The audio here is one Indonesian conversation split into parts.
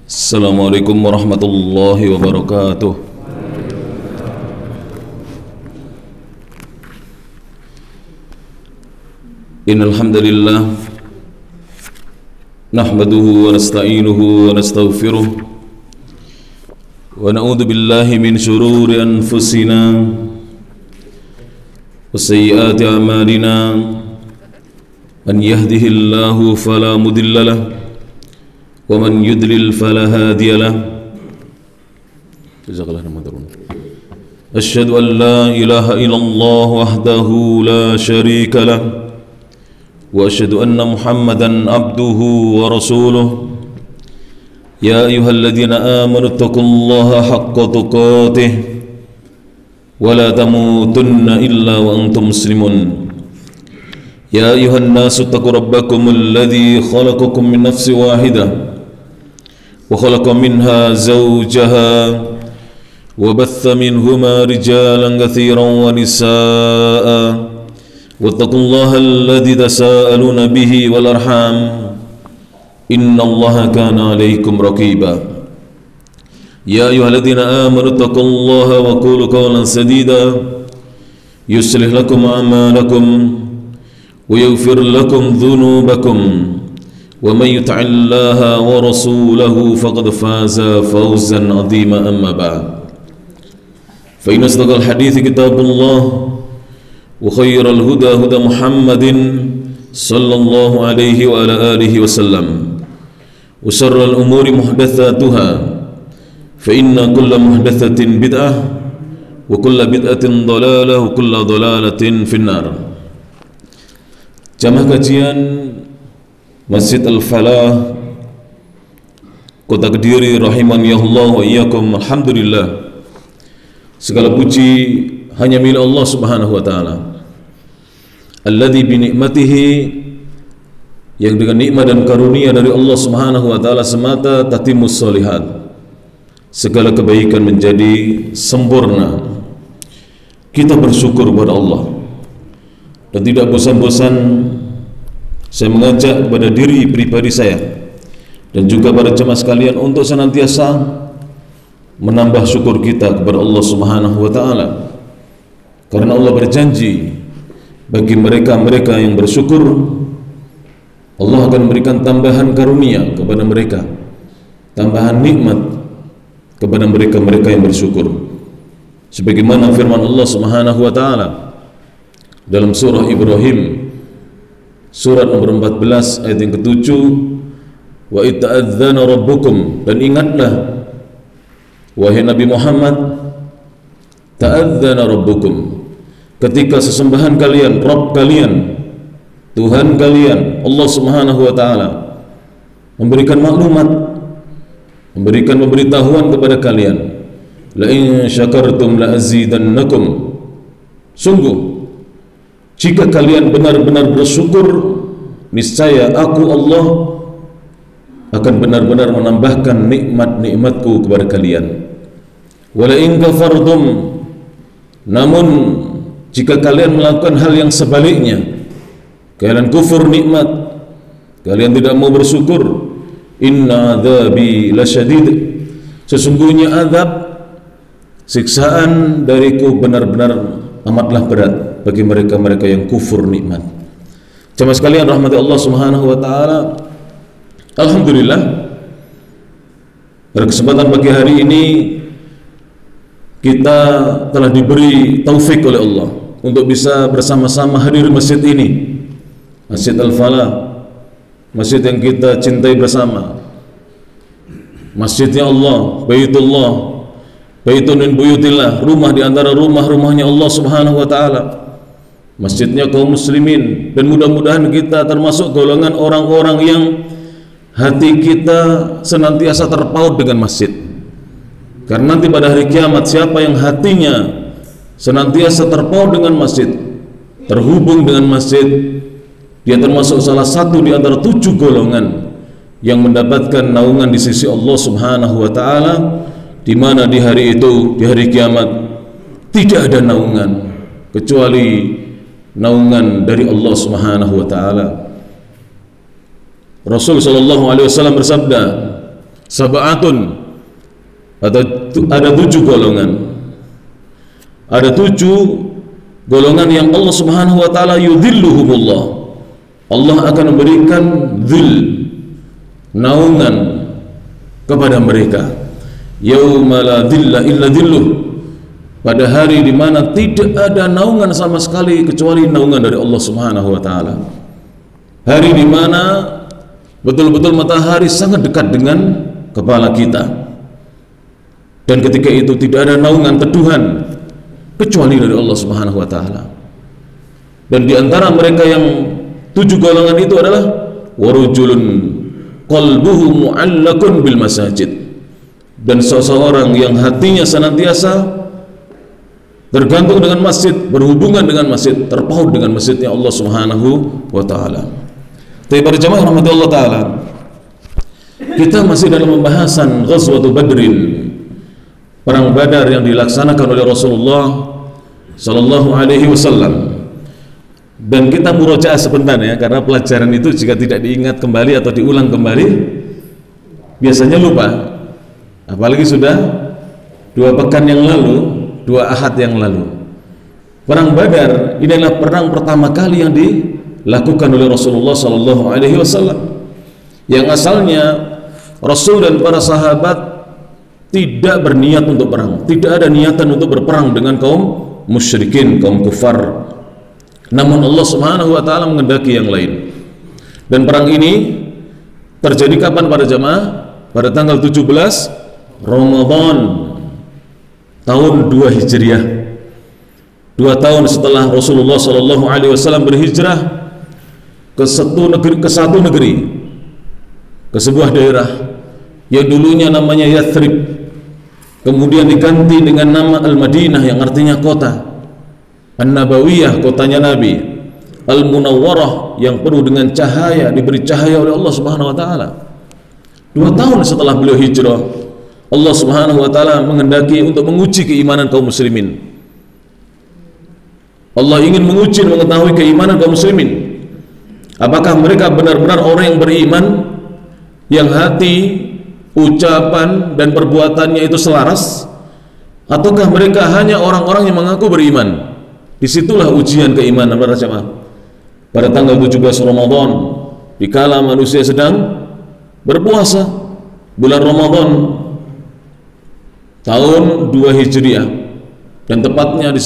Assalamualaikum warahmatullahi wabarakatuh. Innal hamdalillah nahmaduhu wa nasta'inuhu wa nastaghfiruh wa na'udzu billahi min shururi anfusina wa sayyiati a'malina. Man yahdihillahu fala mudilla lahu wa man yudlil fala hadiya lahu. Asyhadu an la ilaha illallah wahdahu la syarika lahu wa asyhadu anna Muhammadan abduhu wa rasuluh. Ya ayyuhalladzina amanu taqullaha haqqa tuqatih wa la tamutunna illa wa antum muslimun. Ya ayyuhan nasu taqu rabbakumul ladzi khalaqakum min nafsin wahidah wa khalaqa minha zawjaha wa batha minhuma rijalan katsiran wa nisaa'a wattaqullaha alladzi tasaaluna bihi wal arham innallaha kana 'alaykum raqiba. Ya ayyuhalladzina amanu taqullaha wa qulu qawlan sadida yuslih lakum a'malakum wa yaghfir lakum dhunubakum wa man yuti'illaha wa rasulahu faqad faza fawzan 'azima. Amma ba'd, fa inna asdaqal hadithi kitabullah wa khairal huda huda Muhammadin sallallahu alaihi wa ala alihi wasallam wa syarral umuri muhdatsatuha fa inna kulla muhdatsatin bid'ah wa kulla bid'atin dhalalah wa kulla dhalalatin finnar. Jamaah kajian Masjid Al-Falah Kota Kediri rahimani Allah wa iyyakum. Alhamdulillah, segala puji hanya milik Allah Subhanahu wa taala. Alladzi bi ni'matihi, yang dengan nikmat dan karunia dari Allah Subhanahu wa taala semata tatimmus sholihat, segala kebaikan menjadi sempurna. Kita bersyukur kepada Allah dan tidak bosan-bosan saya mengajak kepada diri pribadi saya dan juga para jemaah sekalian untuk senantiasa menambah syukur kita kepada Allah Subhanahu wa taala. Karena Allah berjanji bagi mereka-mereka yang bersyukur, Allah akan memberikan tambahan karunia kepada mereka, tambahan nikmat kepada mereka-mereka yang bersyukur. Sebagaimana firman Allah Subhanahu wa taala dalam surah Ibrahim surat nomor 14 ayat yang ke-7, wa ita'adzana rabbukum, dan ingatlah wahai Nabi Muhammad, ta'adzana rabbukum, ketika sesembahan kalian, Rabb kalian, Tuhan kalian, Allah Subhanahu wa taala memberikan maklumat, memberikan pemberitahuan kepada kalian, la in syakartum la azidannakum, sungguh jika kalian benar-benar bersyukur, niscaya aku Allah akan benar-benar menambahkan nikmat-nikmatku kepada kalian. Wala in kafartum, namun jika kalian melakukan hal yang sebaliknya, kalian kufur nikmat, kalian tidak mau bersyukur, inna adzabi lasyadid, sesungguhnya azab, siksaan dariku benar-benar amatlah berat bagi mereka-mereka yang kufur nikmat. Jemaah sekalian rahmati Allah Subhanahu wa taala, alhamdulillah pada kesempatan pagi hari ini kita telah diberi taufik oleh Allah untuk bisa bersama-sama hadir masjid ini, Masjid Al-Falah, masjid yang kita cintai bersama, masjidnya Allah, Baitullah, baitun min buyutillah, rumah di antara rumah-rumahnya Allah Subhanahu wa taala, masjidnya kaum muslimin. Dan mudah-mudahan kita termasuk golongan orang-orang yang hati kita senantiasa terpaut dengan masjid. Karena nanti pada hari kiamat, siapa yang hatinya senantiasa terpaut dengan masjid, terhubung dengan masjid, dia termasuk salah satu di antara 7 golongan yang mendapatkan naungan di sisi Allah Subhanahu wa taala, di mana di hari itu, di hari kiamat, tidak ada naungan kecuali naungan dari Allah Subhanahu wa taala. Rasul sallallahu alaihi wasallam bersabda, sab'atun, ada 7 golongan. Ada 7 golongan yang Allah Subhanahu wa taala yudhilluhumullah. Allah akan memberikan dhil, naungan kepada mereka. Yauma la dhilla illa dhilluh, pada hari di mana tidak ada naungan sama sekali kecuali naungan dari Allah Subhanahu wa taala. Hari di mana betul-betul matahari sangat dekat dengan kepala kita, dan ketika itu tidak ada naungan teduhan kecuali dari Allah Subhanahu wa taala. Dan di antara mereka yang 7 golongan itu adalah warujulun qalbuhu mu'allakun bil masajid, dan seseorang yang hatinya senantiasa tergantung dengan masjid, berhubungan dengan masjid, terpaut dengan masjidnya Allah Subhanahu wa taala. Tapi pada jamaah rahmati Allah taala, kita masih dalam pembahasan Ghazwatul Badrin, perang Badar yang dilaksanakan oleh Rasulullah sallallahu alaihi wasallam. Dan kita murojaah sebentar ya, karena pelajaran itu jika tidak diingat kembali atau diulang kembali biasanya lupa. Apalagi sudah 2 pekan yang lalu, 2 ahad yang lalu. Perang Badar ini adalah perang pertama kali yang dilakukan oleh Rasulullah sallallahu alaihi wasallam, yang asalnya Rasul dan para sahabat tidak berniat untuk perang, tidak ada niatan untuk berperang dengan kaum musyrikin, kaum kufar. Namun Allah Subhanahu wa taala menghendaki yang lain. Dan perang ini terjadi kapan para jamaah? Pada tanggal 17 Ramadan tahun 2 Hijriah. 2 tahun setelah Rasulullah sallallahu alaihi wasallam berhijrah ke satu negeri, ke sebuah daerah yang dulunya namanya Yathrib, kemudian diganti dengan nama Al-Madinah yang artinya kota, An-Nabawiyah, kotanya Nabi, Al-Munawwarah yang penuh dengan cahaya, diberi cahaya oleh Allah Subhanahu wa taala. 2 tahun setelah beliau hijrah, Allah Subhanahu wa taala menghendaki untuk menguji keimanan kaum muslimin. Allah ingin menguji dan mengetahui keimanan kaum muslimin. Apakah mereka benar-benar orang yang beriman, yang hati, ucapan dan perbuatannya itu selaras, ataukah mereka hanya orang-orang yang mengaku beriman? Disitulah ujian keimanan para jemaah. Pada tanggal 17 Ramadan, dikala manusia sedang berpuasa bulan Ramadan tahun 2 Hijriah, dan tepatnya di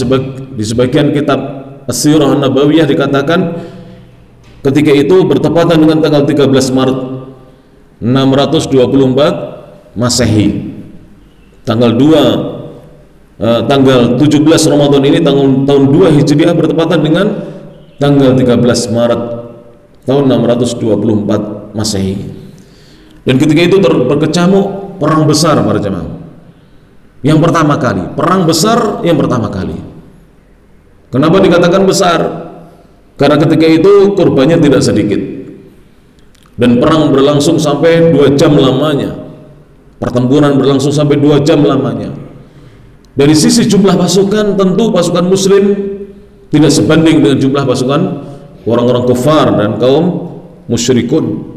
sebagian kitab As-Sirah An-Nabawiyah dikatakan ketika itu bertepatan dengan tanggal 13 Maret 624 Masehi. Tanggal 17 Ramadan ini tahun 2 Hijriah bertepatan dengan tanggal 13 Maret tahun 624 Masehi. Dan ketika itu berkecamuk perang besar para jemaah. Yang pertama kali, perang besar yang pertama kali. Kenapa dikatakan besar? Karena ketika itu korbannya tidak sedikit, dan perang berlangsung sampai 2 jam lamanya. Pertempuran berlangsung sampai 2 jam lamanya. Dari sisi jumlah pasukan, tentu pasukan muslim tidak sebanding dengan jumlah pasukan orang-orang kufar dan kaum musyrikun.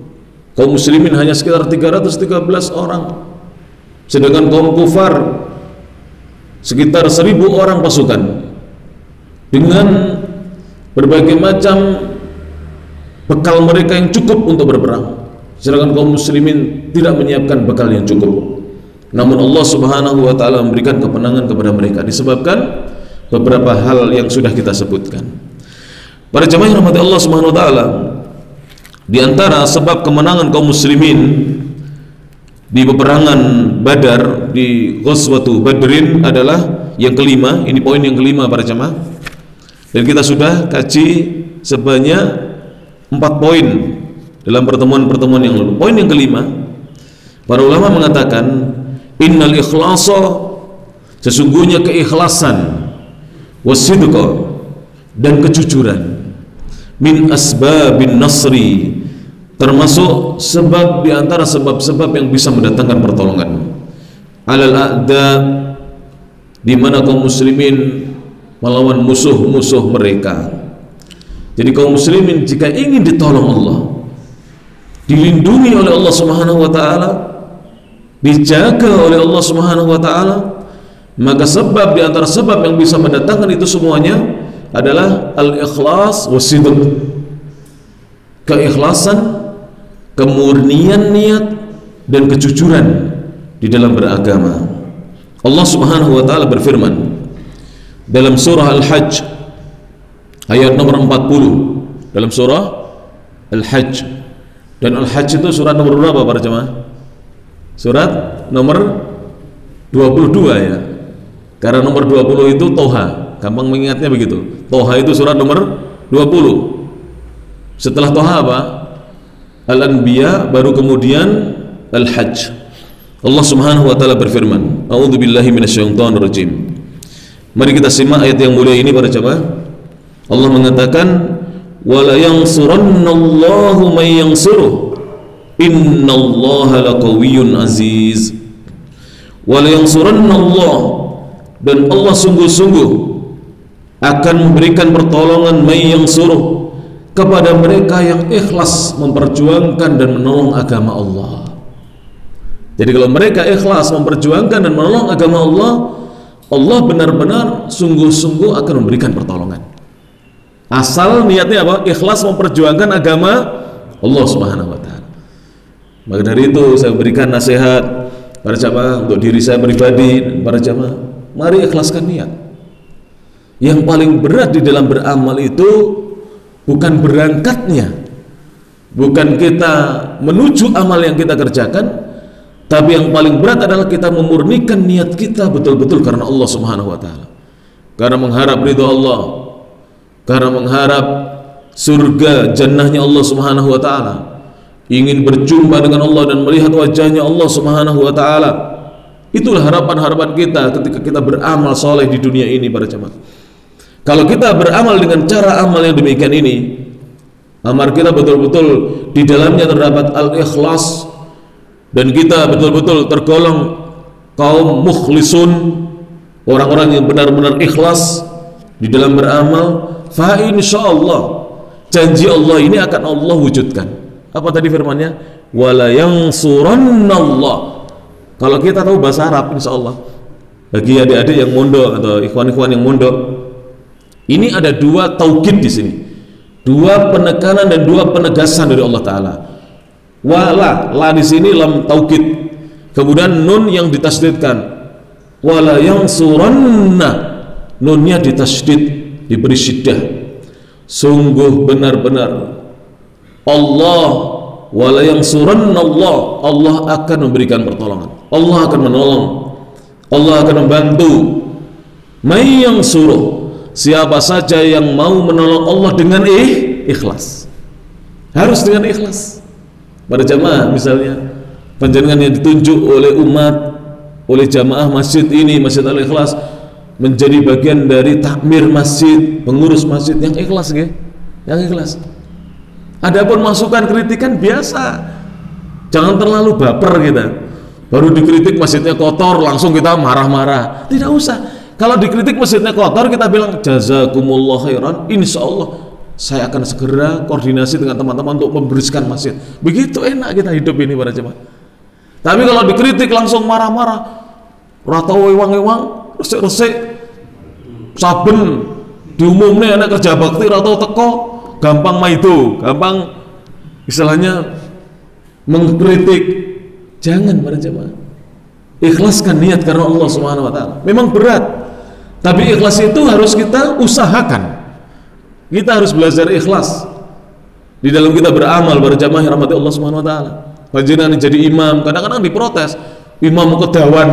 Kaum muslimin hanya sekitar 313 orang, sedangkan kaum kufar sekitar 1000 orang pasukan dengan berbagai macam bekal mereka yang cukup untuk berperang, sedangkan kaum muslimin tidak menyiapkan bekal yang cukup. Namun Allah Subhanahu wa taala memberikan kemenangan kepada mereka disebabkan beberapa hal yang sudah kita sebutkan. Para jemaah yang rahmati Allah Subhanahu wa taala, di antara sebab kemenangan kaum muslimin di peperangan Badar, di Ghazwatul Badrin adalah yang kelima. Ini poin yang kelima para jemaah, dan kita sudah kaji sebanyak 4 poin dalam pertemuan-pertemuan yang lalu. Poin yang kelima, para ulama mengatakan innal ikhlasa, sesungguhnya keikhlasan, wasidqa, dan kejujuran, min asbabin nasri, termasuk sebab di antara sebab-sebab yang bisa mendatangkan pertolongan, alal a'da, di mana kaum muslimin melawan musuh-musuh mereka. Jadi kaum muslimin jika ingin ditolong Allah, dilindungi oleh Allah Subhanahu wa taala, dijaga oleh Allah Subhanahu wa taala, maka sebab di antara sebab yang bisa mendatangkan itu semuanya adalah al-ikhlas wasidq. Keikhlasan, kemurnian niat dan kejujuran di dalam beragama. Allah Subhanahu wa taala berfirman dalam surah Al-Hajj ayat nomor 40, dalam surah Al-Hajj. Dan Al-Hajj itu surat nomor berapa para jemaah? Surat nomor 22 ya. Karena nomor 20 itu Toha, gampang mengingatnya begitu. Toha itu surat nomor 20. Setelah Toha apa? Al-Anbiya, baru kemudian Al-Hajj. Allah Subhanahu wa taala berfirman, A'udzubillahi minasyaitonir rajim. Mari kita simak ayat yang mulia ini para jemaah. Allah mengatakan, "Wala yansurannallahu may yansuruh. Innallaha laqawiyyun aziz." Wala yansurannallahu, dan Allah sungguh-sungguh akan memberikan pertolongan may yansuruh kepada mereka yang ikhlas memperjuangkan dan menolong agama Allah. Jadi kalau mereka ikhlas memperjuangkan dan menolong agama Allah, Allah benar-benar sungguh-sungguh akan memberikan pertolongan. Asal niatnya apa? Ikhlas memperjuangkan agama Allah Subhanahu wa taala. Maka dari itu saya berikan nasihat para jamaah untuk diri saya pribadi dan para jamaah, mari ikhlaskan niat. Yang paling berat di dalam beramal itu bukan berangkatnya, bukan kita menuju amal yang kita kerjakan, tapi yang paling berat adalah kita memurnikan niat kita betul-betul karena Allah Subhanahu wa taala. Karena mengharap ridha Allah, karena mengharap surga jannahnya Allah Subhanahu wa taala, ingin berjumpa dengan Allah dan melihat wajahnya Allah Subhanahu wa taala. Itulah harapan-harapan kita ketika kita beramal soleh di dunia ini para jemaah. Kalau kita beramal dengan cara amal yang demikian ini, amal kita betul-betul di dalamnya terdapat al-ikhlas, dan kita betul-betul tergolong kaum mukhlisun, orang-orang yang benar-benar ikhlas di dalam beramal, fa insyaallah janji Allah ini akan Allah wujudkan. Apa tadi firmannya? Wala yansurannallah. Kalau kita tahu bahasa Arab, insyaallah bagi adik-adik yang mondok atau ikhwan-ikhwan yang mondok, ini ada dua taukid di sini, dua penekanan dan dua penegasan dari Allah Taala. Wala, la di sini lam taukid, kemudian nun yang ditasdidkan, wala yansuranna, nunnya ditasdid, diberi syiddah. Sungguh benar-benar Allah, wala yansuranna Allah, Allah akan memberikan pertolongan, Allah akan menolong, Allah akan membantu. May yansuruh, siapa saja yang mau menolong Allah dengan ikhlas, harus dengan ikhlas. Pada jamaah misalnya, panjenengan yang ditunjuk oleh umat, oleh jamaah masjid ini, Masjid Al-Ikhlas, menjadi bagian dari takmir masjid, pengurus masjid yang ikhlas, yang ikhlas. Adapun masukan kritikan biasa, jangan terlalu baper kita. Baru dikritik masjidnya kotor, langsung kita marah-marah. Tidak usah. Kalau dikritik masjidnya kotor, kita bilang jazakumullah khairan, insyaallah saya akan segera koordinasi dengan teman-teman untuk membersihkan masjid. Begitu enak kita hidup ini para jemaah. Tapi kalau dikritik langsung marah-marah, rata wewang-wewang, resik-resik, saben diumumnya anak kerja bakti rata teko, gampang maido, gampang istilahnya mengkritik. Jangan para jemaah. Ikhlaskan niat karena Allah Subhanahu wa taala. Memang berat, tapi ikhlas itu harus kita usahakan. Kita harus belajar ikhlas di dalam kita beramal para jamaah yang rahmati Allah Subhanahu wa taala. Panjenengan jadi imam, kadang-kadang diprotes, imam kedawan,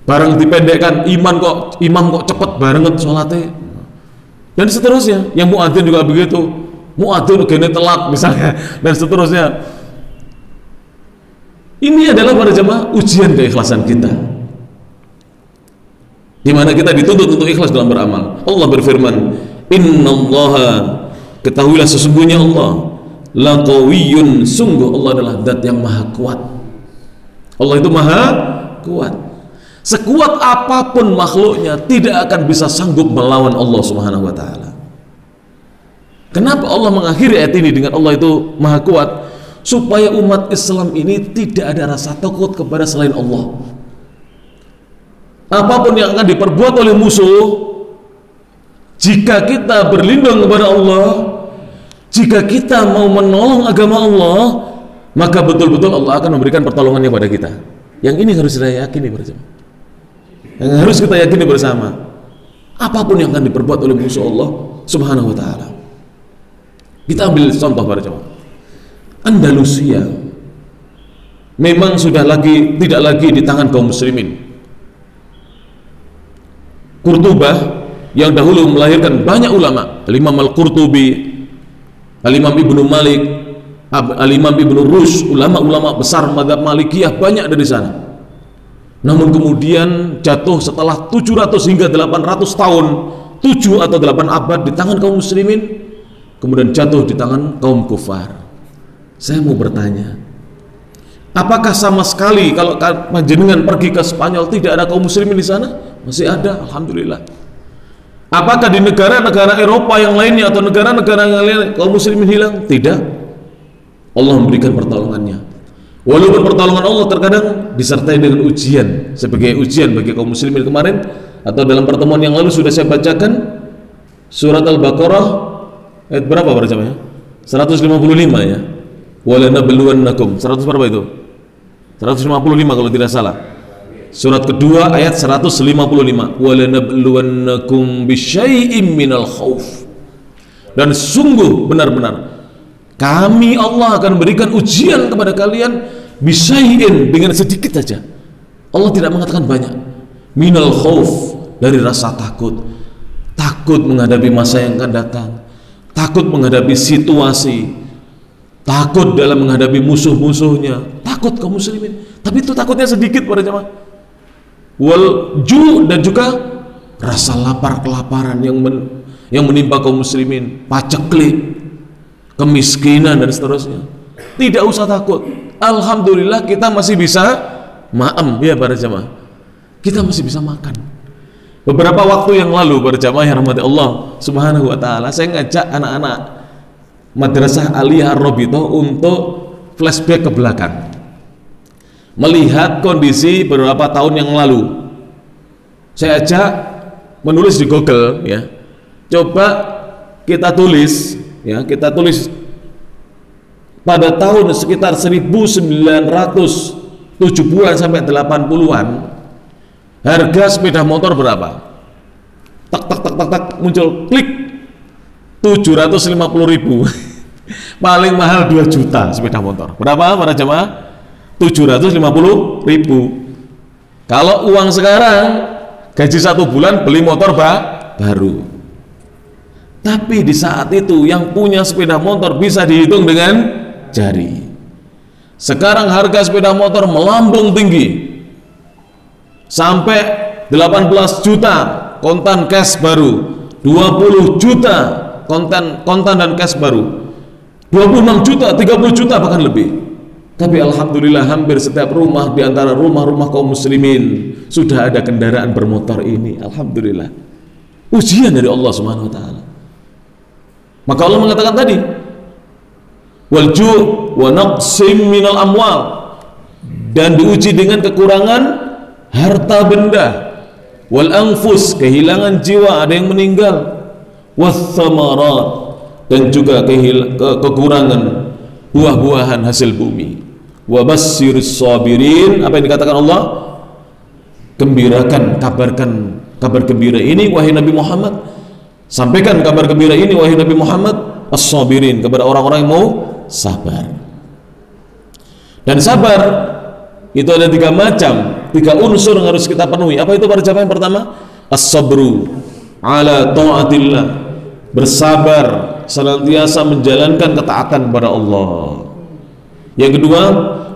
barang dipendekkan, imam kok cepet banget sholatnya, dan seterusnya. Yang muadzin juga begitu, muadzin gini telat misalnya, dan seterusnya. Ini adalah para jamaah ujian keikhlasan kita, di mana kita dituntut untuk ikhlas dalam beramal. Allah berfirman, innallaha, ketahuilah sesungguhnya Allah, laqawiyyun, sungguh Allah adalah zat yang maha kuat. Allah itu maha kuat. Sekuat apapun makhluknya tidak akan bisa sanggup melawan Allah Subhanahu wa taala. Kenapa Allah mengakhiri ayat ini dengan Allah itu Maha Kuat? Supaya umat Islam ini tidak ada rasa takut kepada selain Allah. Apapun yang akan diperbuat oleh musuh, jika kita berlindung kepada Allah, jika kita mau menolong agama Allah, maka betul-betul Allah akan memberikan pertolongannya kepada kita. Yang ini harus kita yakini bersama. Yang harus kita yakini bersama. Apapun yang akan diperbuat oleh musuh Allah Subhanahu wa ta'ala. Kita ambil contoh para jemaah. Andalusia memang sudah tidak lagi di tangan kaum muslimin. Qurtubah yang dahulu melahirkan banyak ulama, Al-Imam Al-Qurtubi, Al-Imam Ibnu Malik, Al-Imam Ibnu Rushd, ulama-ulama besar mazhab Malikiyah banyak dari sana. Namun kemudian jatuh setelah 700 hingga 800 tahun, 7 atau 8 abad di tangan kaum muslimin, kemudian jatuh di tangan kaum kufar. Saya mau bertanya, apakah sama sekali kalau panjenengan pergi ke Spanyol tidak ada kaum muslimin di sana? Masih ada, alhamdulillah. Apakah di negara-negara Eropa yang lainnya atau negara-negara yang lain kaum muslimin hilang? Tidak. Allah memberikan pertolongannya. Walaupun pertolongan Allah terkadang disertai dengan ujian, sebagai ujian bagi kaum muslimin kemarin, atau dalam pertemuan yang lalu sudah saya bacakan surat Al-Baqarah ayat berapa para jemaah? 155 ya. Walanabluwannakum. 100 berapa itu? 155 kalau tidak salah. Surat kedua ayat 155. Walanabluwannakum bisyai'im minal khauf. Dan sungguh benar-benar kami Allah akan berikan ujian kepada kalian bisyai'in, dengan sedikit saja. Allah tidak mengatakan banyak. Minal khauf, dari rasa takut. Takut menghadapi masa yang akan datang. Takut menghadapi situasi, takut dalam menghadapi musuh-musuhnya, takut kaum muslimin. Tapi itu takutnya sedikit para jemaah. Wal ju', dan juga rasa lapar, kelaparan yang menimpa kaum muslimin, paceklik, kemiskinan dan seterusnya. Tidak usah takut. Alhamdulillah kita masih bisa maem ya para jemaah. Kita masih bisa makan. Beberapa waktu yang lalu berjamaah yang rahmati Allah Subhanahu wa ta'ala, saya ngajak anak-anak Madrasah Aliyah Ar-Rabithah untuk flashback ke belakang, melihat kondisi beberapa tahun yang lalu. Saya ajak menulis di Google ya. Coba kita tulis ya, kita tulis pada tahun sekitar 1970-an sampai 80-an harga sepeda motor berapa? Tak tak tak tak tak, muncul klik 750.000. Paling mahal 2 juta sepeda motor. Berapa para jemaah? 750.000. Kalau uang sekarang gaji 1 bulan beli motor baru. Tapi di saat itu yang punya sepeda motor bisa dihitung dengan jari. Sekarang harga sepeda motor melambung tinggi sampai 18 juta kontan cash baru, 20 juta kontan dan cash baru, 26 juta, 30 juta bahkan lebih. Tapi alhamdulillah hampir setiap rumah di antara rumah-rumah kaum muslimin sudah ada kendaraan bermotor ini. Alhamdulillah, ujian dari Allah Subhanahu wa ta'ala. Maka Allah mengatakan tadi, wal ju' wa naqsim minal amwal, dan diuji dengan kekurangan harta benda, wal anfus, kehilangan jiwa, ada yang meninggal, was samarat, dan juga kekurangan buah-buahan hasil bumi. Wa basyirus sabirin, apa yang dikatakan Allah? Gembirakan, kabarkan kabar gembira ini wahai Nabi Muhammad, sampaikan kabar gembira ini wahai Nabi Muhammad, as-sabirin, kepada orang-orang yang mau sabar. Dan sabar itu ada 3 macam, 3 unsur yang harus kita penuhi. Apa itu para jamaah? Yang pertama, as-sabru ala ta'atillah, bersabar senantiasa menjalankan ketaatan kepada Allah. Yang kedua,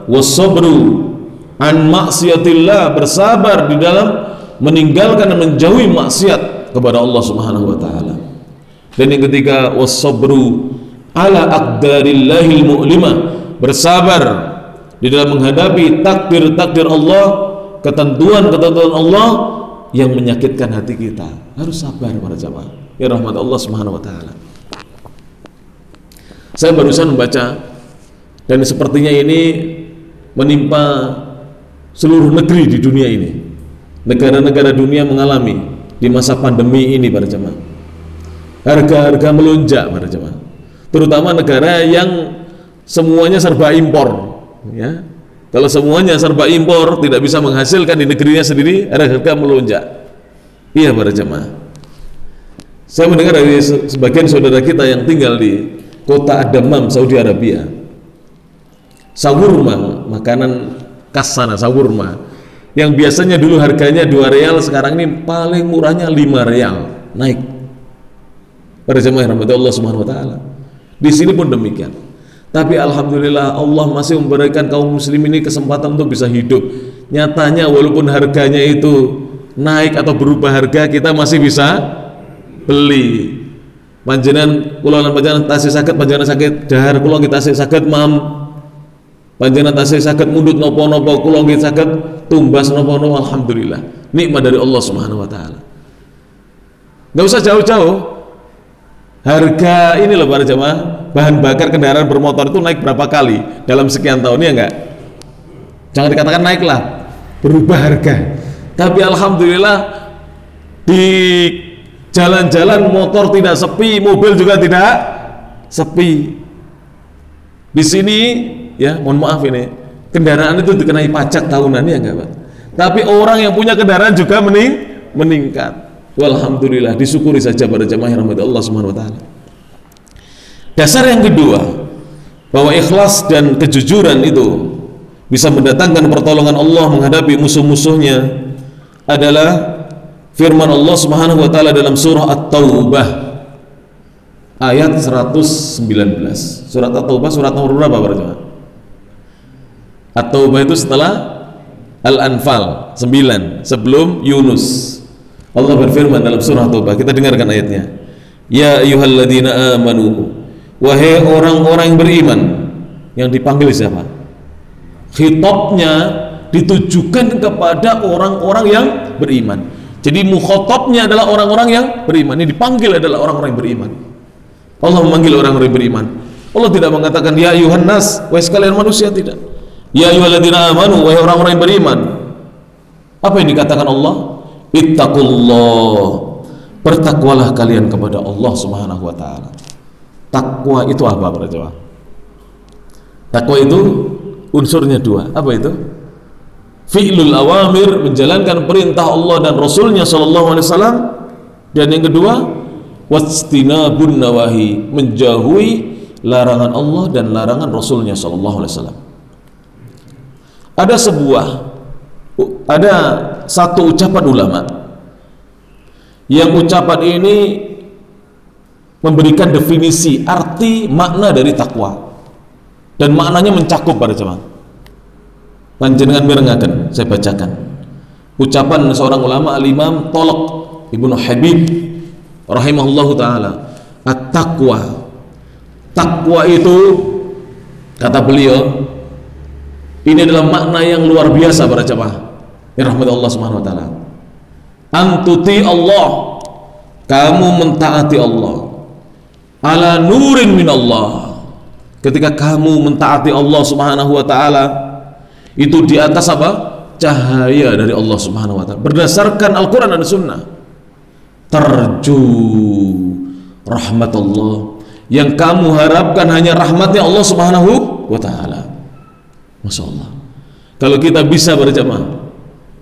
was-sabru an maksiatillah, bersabar di dalam meninggalkan dan menjauhi maksiat kepada Allah Subhanahu wa ta'ala. Dan yang ketiga, was-sabru ala aqdarillahil mu'limah, bersabar di dalam menghadapi takdir-takdir Allah, ketentuan-ketentuan Allah yang menyakitkan hati kita. Harus sabar para jamaah ya rahmat Allah Subhanahu wa ta'ala. Saya barusan membaca, dan sepertinya ini menimpa seluruh negeri di dunia ini. Negara-negara dunia mengalami di masa pandemi ini para jemaah. Harga-harga melonjak para jemaah. Terutama negara yang semuanya serba impor, ya. Kalau semuanya serba impor, tidak bisa menghasilkan di negerinya sendiri, harga melonjak. Iya para jemaah. Saya mendengar dari sebagian saudara kita yang tinggal di kota Ad-Dammam, Saudi Arabia. Sawurma, makanan khas sana, sawurma, yang biasanya dulu harganya 2 rial, sekarang ini paling murahnya 5 rial, naik. Para jemaah rahmati Allah Subhanahu wa taala. Di sini pun demikian. Tapi alhamdulillah Allah masih memberikan kaum muslim ini kesempatan untuk bisa hidup. Nyatanya walaupun harganya itu naik atau berubah harga, kita masih bisa beli. Panjenengan kula lan panjenengan tasih saged, panjenengan sakit dahar kula kita tasih saged mam. Panjenengan tasih saged mundut napa-napa kula nggih saged tumbas napa-napa, alhamdulillah. Nikmat dari Allah Subhanahu wa taala. Enggak usah jauh-jauh. Harga ini loh para jemaah, bahan bakar kendaraan bermotor itu naik berapa kali dalam sekian tahun, ya enggak? Jangan dikatakan naik lah, berubah harga. Tapi alhamdulillah di jalan-jalan motor tidak sepi, mobil juga tidak sepi. Di sini ya, mohon maaf ini, kendaraan itu dikenai pajak tahunan, ya enggak Pak? Tapi orang yang punya kendaraan juga meningkat. Walhamdulillah, disyukuri saja pada jemaah rahmat Allah Subhanahu wa taala. Dasar yang kedua, bahwa ikhlas dan kejujuran itu bisa mendatangkan pertolongan Allah menghadapi musuh-musuhnya adalah firman Allah Subhanahu wa taala dalam surah At-Taubah ayat 119. Surat At-Taubah surat nomor berapa para jemaah? At-Taubah itu setelah Al-Anfal 9, sebelum Yunus. Allah berfirman dalam surah Taubah, kita dengarkan ayatnya. Ya ayyuhalladzina amanu, wahai orang-orang yang beriman. Yang dipanggil siapa? Khitabnya ditujukan kepada orang-orang yang beriman. Jadi mukhatabnya adalah orang-orang yang beriman. Ini dipanggil adalah orang-orang yang beriman. Allah memanggil orang-orang yang beriman. Allah tidak mengatakan ya ayyuhan nas, wahai sekalian manusia, tidak. Ya ayyuhalladzina amanu, wahai orang-orang yang beriman. Apa yang dikatakan Allah? Ittaqullah, bertakwalah kalian kepada Allah Subhanahu wa taala. Takwa itu apa para jemaah? Takwa itu unsurnya 2. Apa itu? Fi'lul awamir, menjalankan perintah Allah dan Rasulnya sallallahu alaihi wasallam. Dan yang kedua, wastinabun nawahi, menjauhi larangan Allah dan larangan Rasulnya sallallahu alaihi wasallam. Ada satu ucapan ulama yang ucapan ini memberikan definisi arti makna dari takwa, dan maknanya mencakup para jemaah. Panjenengan mirengaken, saya bacakan ucapan seorang ulama, Al-Imam Tolok Ibnu Habib rahimahullahu taala. At-taqwa, takwa itu kata beliau ini adalah makna yang luar biasa para jemaah ya rahmat Allah Subhanahu wa taala. Antuti Allah, kamu mentaati Allah, ala nurin min Allah, ketika kamu mentaati Allah Subhanahu wa taala itu di atas apa? Cahaya dari Allah Subhanahu wa taala, berdasarkan Al-Qur'an dan Sunnah. Terju rahmat Allah, yang kamu harapkan hanya rahmatnya Allah Subhanahu wa taala. Masya Allah, kalau kita bisa berjamaah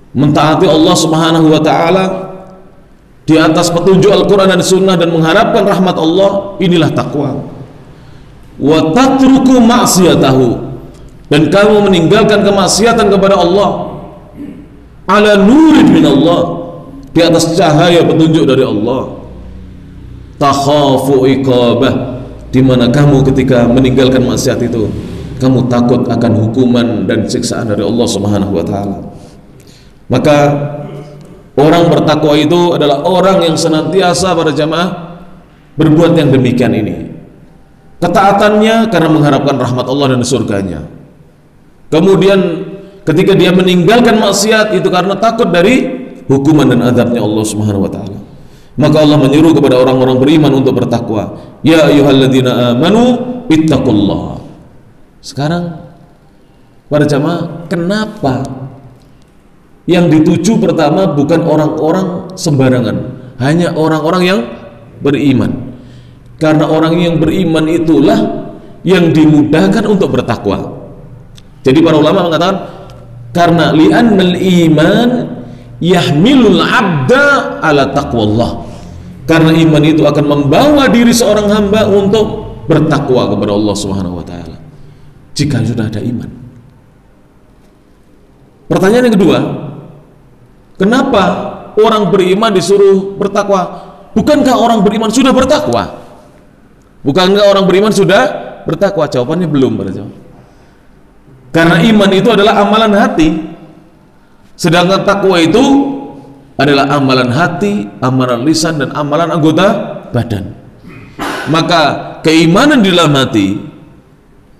mentaati Allah Subhanahu wa taala di atas petunjuk Al-Qur'an dan Sunnah dan mengharapkan rahmat Allah, inilah takwa. Wa tatruku ma'siyatahu, dan kamu meninggalkan kemaksiatan kepada Allah, ala nurin min Allah, di atas cahaya petunjuk dari Allah. Takhafu iqabah, di mana kamu ketika meninggalkan maksiat itu kamu takut akan hukuman dan siksaan dari Allah Subhanahu wa taala. Maka orang bertakwa itu adalah orang yang senantiasa pada jamaah berbuat yang demikian ini. Ketaatannya karena mengharapkan rahmat Allah dan surganya. Kemudian ketika dia meninggalkan maksiat itu karena takut dari hukuman dan azabnya Allah Subhanahu wa taala. Maka Allah menyuruh kepada orang-orang beriman untuk bertakwa. Ya ayyuhalladzina amanu, ittaqullah. Sekarang para jamaah, kenapa yang dituju pertama bukan orang-orang sembarangan, hanya orang-orang yang beriman? Karena orang yang beriman itulah yang dimudahkan untuk bertakwa. Jadi para ulama mengatakan, karena li'annal iman yahmilul abda ala taqwallah, karena iman itu akan membawa diri seorang hamba untuk bertakwa kepada Allah Subhanahu wa taala jika sudah ada iman. Pertanyaan yang kedua, kenapa orang beriman disuruh bertakwa? Bukankah orang beriman sudah bertakwa? Bukankah orang beriman sudah bertakwa? Jawabannya belum, para jamaah. Karena iman itu adalah amalan hati, sedangkan takwa itu adalah amalan hati, amalan lisan, dan amalan anggota badan. Maka keimanan di dalam hati,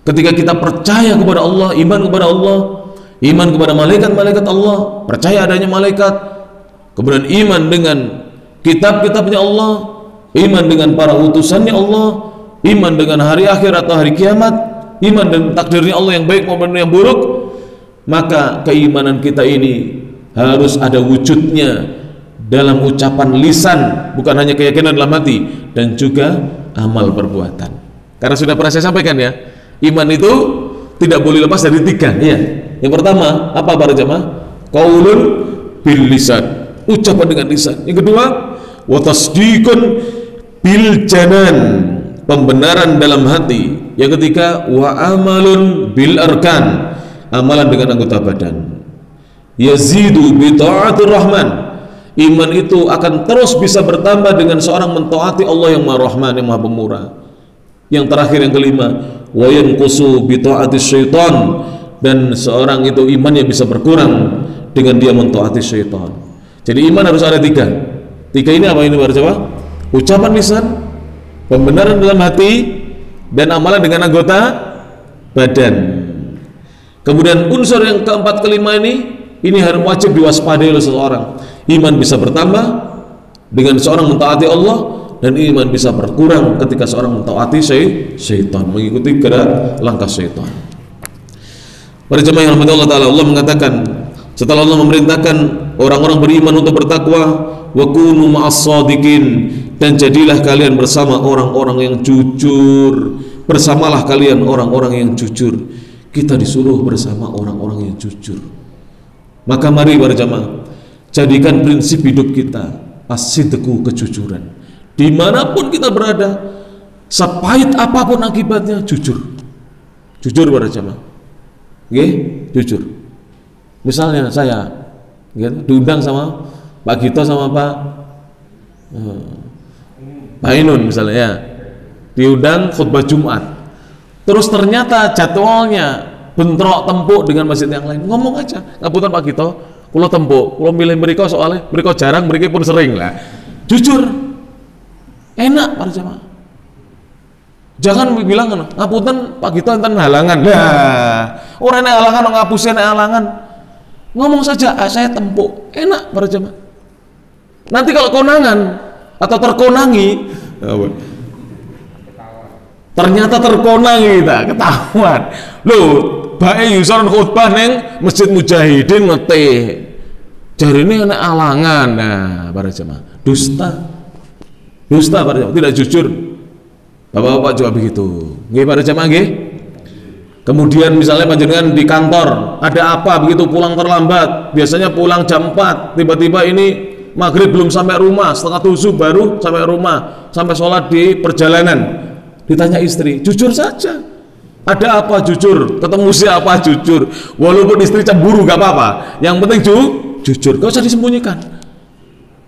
ketika kita percaya kepada Allah, iman kepada Allah, iman kepada malaikat-malaikat Allah, percaya adanya malaikat, kemudian iman dengan kitab-kitabnya Allah, iman dengan para utusannya Allah, iman dengan hari akhir atau hari kiamat, iman dengan takdirnya Allah yang baik maupun yang buruk, maka keimanan kita ini harus ada wujudnya dalam ucapan lisan, bukan hanya keyakinan dalam hati, dan juga amal perbuatan. Karena sudah pernah saya sampaikan ya, iman itu tidak boleh lepas dari tiga ya. Yang pertama apa para jamaah? Qaulun bil lisan, ucapan dengan lisan. Yang kedua, wa tasdiqun bil janan, pembenaran dalam hati. Yang ketiga, wa amalun bil arkan, amalan dengan anggota badan. Yazidu bi ta'atir rahman, iman itu akan terus bisa bertambah dengan seorang mentaati Allah yang Maha Rahman, yang Maha Pemurah. Yang terakhir, yang kelima, wa yanqusu bi ta'atis syaitan, dan seorang itu imannya bisa berkurang dengan dia mentaati syaitan. Jadi iman harus ada tiga. Tiga ini apa ini para jamaah? Ucapan lisan, pembenaran dalam hati, dan amalan dengan anggota badan. Kemudian unsur yang keempat, kelima ini harus wajib diwaspadai oleh seseorang. Iman bisa bertambah dengan seorang mentaati Allah, dan iman bisa berkurang ketika seorang mentaati syaitan, mengikuti gerak langkah syaitan. Para jemaah yang rahmati Allah Ta'ala, Allah mengatakan setelah Allah memerintahkan orang-orang beriman untuk bertakwa, wa kunu ma'as shadiqin, dan jadilah kalian bersama orang-orang yang jujur. Bersamalah kalian orang-orang yang jujur. Kita disuruh bersama orang-orang yang jujur. Maka mari para jamaah, jadikan prinsip hidup kita as-sidqu, kejujuran. Dimanapun kita berada, sepahit apapun akibatnya, jujur. Jujur para jamaah. Jujur. Misalnya saya diundang sama Pak Gito sama Pak Ainun misalnya ya, diundang khutbah Jumat, terus ternyata jadwalnya bentrok tempuk dengan masjid yang lain, ngomong aja, ngapunten Pak Gito, kula tempuk, kula milih mereka soalnya mereka jarang, mereka pun sering lah. Jujur, enak para jamaah. Jangan bilang ngapunten Pak Gito enten halangan. Lah, orang yang halangan ngapusin halangan. Ngomong saja, saya tempuk. Enak para jemaah. Nanti kalau konangan atau terkonangi, ternyata terkonangi kita, ketahuan. Loh, bae yuson khutbah neng Masjid Mujahidin ngeteh. Jarine ana halangan. Nah, para jemaah, dusta. Dusta para jemaah, tidak jujur. Bapak-bapak juga begitu. Nggih para jemaah nggih. Kemudian misalnya panjenengan di kantor ada apa begitu, pulang terlambat, biasanya pulang jam 4, tiba-tiba ini maghrib belum sampai rumah, setengah 7 baru sampai rumah, sampai sholat di perjalanan. Ditanya istri, jujur saja. Ada apa jujur, ketemu siapa jujur. Walaupun istri cemburu gak apa-apa, yang penting jujur, gak usah disembunyikan.